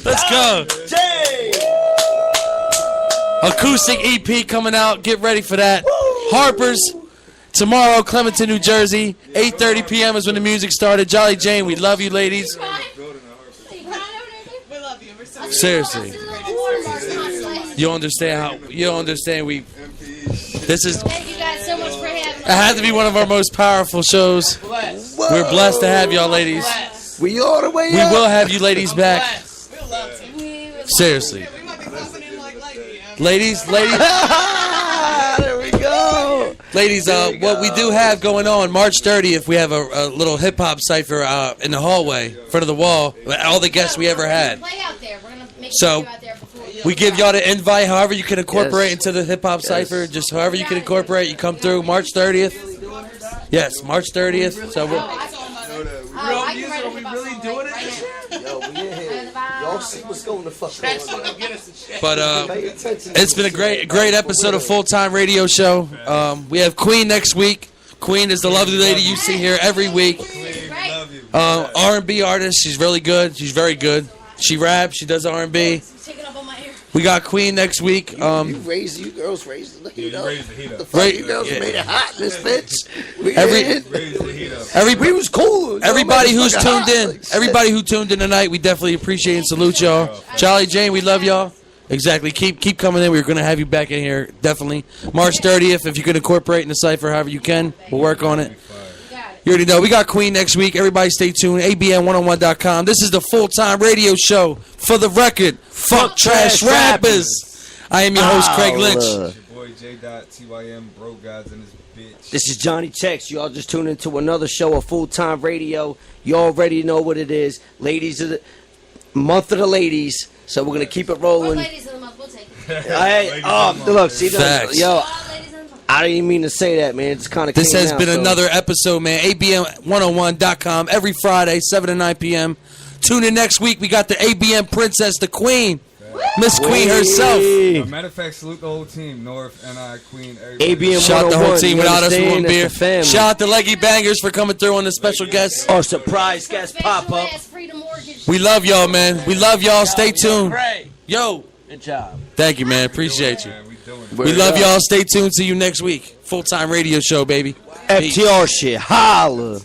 Let's go. Acoustic EP coming out. Get ready for that. Harper's tomorrow, Clementon, New Jersey. 8:30 p.m. is when the music started. Jolly Jane, we love you, ladies. We love you. We're so Seriously. You understand we. This is. Thank you guys so much for having us. It had to be one of our most powerful shows. We're blessed to have y'all, ladies. We all the way We up. will have you ladies back. We'll love to. Seriously. We might be popping in like lightning. Ladies. There we go. Ladies, what we do have going on, March 30th, we have a little hip-hop cipher in the hallway, in front of the wall, all the guests we ever had. Play out there. We're gonna make So, sure you out there before we give y'all the invite, however you can incorporate into the hip-hop cipher, just however you can incorporate, you come through, March 30th. Yes, March 30th. So we're, I can write a hip-hop song doing right it? now. Yo, we in here. Y'all see what's going to fuck That's on. gonna get us a check. but Pay attention. it's been a great episode of Full-Time Radio Show. We have Queen next week. Queen is the lovely lady you see here every week. R&B artist. She's really good. She's very good. She raps. She does R&B. Taking up on my ear. We got Queen next week. You girls raised the heat up. raised the heat up. The fuck Right, you girls yeah. made it hot in this bitch. We Every- in. Raise the heat up. We was cool. Everybody Y'all made who's us tuned fucking in, hot. Like, everybody who tuned in tonight, we definitely appreciate and salute y'all. Jolly Jane, we love y'all. Exactly. Keep coming in. We're going to have you back in here, definitely. March 30th, if you can incorporate in the cipher however you can, we'll work on it. You already know. We got Queen next week. Everybody stay tuned. ABN101.com. This is the Full-Time Radio Show. For the record, fuck trash rappers. I am your host, Craig Lynch. Holla. Your boy J.TYM, bro gods in his bitch. This is Johnny Tex. Y'all just tuned into another show of Full-Time Radio. You already know what it is. Ladies of the month of the ladies. So we're gonna keep it Or rolling. ladies of the month, we'll take it. Hey, look, see, Facts. yo, All ladies of the month. I didn't even mean to say that, man. It's kind of This has been another episode, man. ABN101.com every Friday, 7 to 9 p.m. Tune in next week. We got the ABN Princess, the Queen. Miss Queen herself. As a matter of fact, salute the whole team. North, NI, Queen, everybody. ABN Shout out the whole 101, team. you Without us, we understand? wouldn't be here. That's the family. Shout out to Leggy Bangers for coming through on the special guest. Our surprise guest Special pop-up. ass Freedom Mortgage. We love y'all, man. We love y'all. Stay tuned. Yo. Good job. Thank you, man. Appreciate you. Man, we doing it. We love y'all. Stay tuned. See you next week. Full-Time Radio Show, baby. FTR shit. Holla.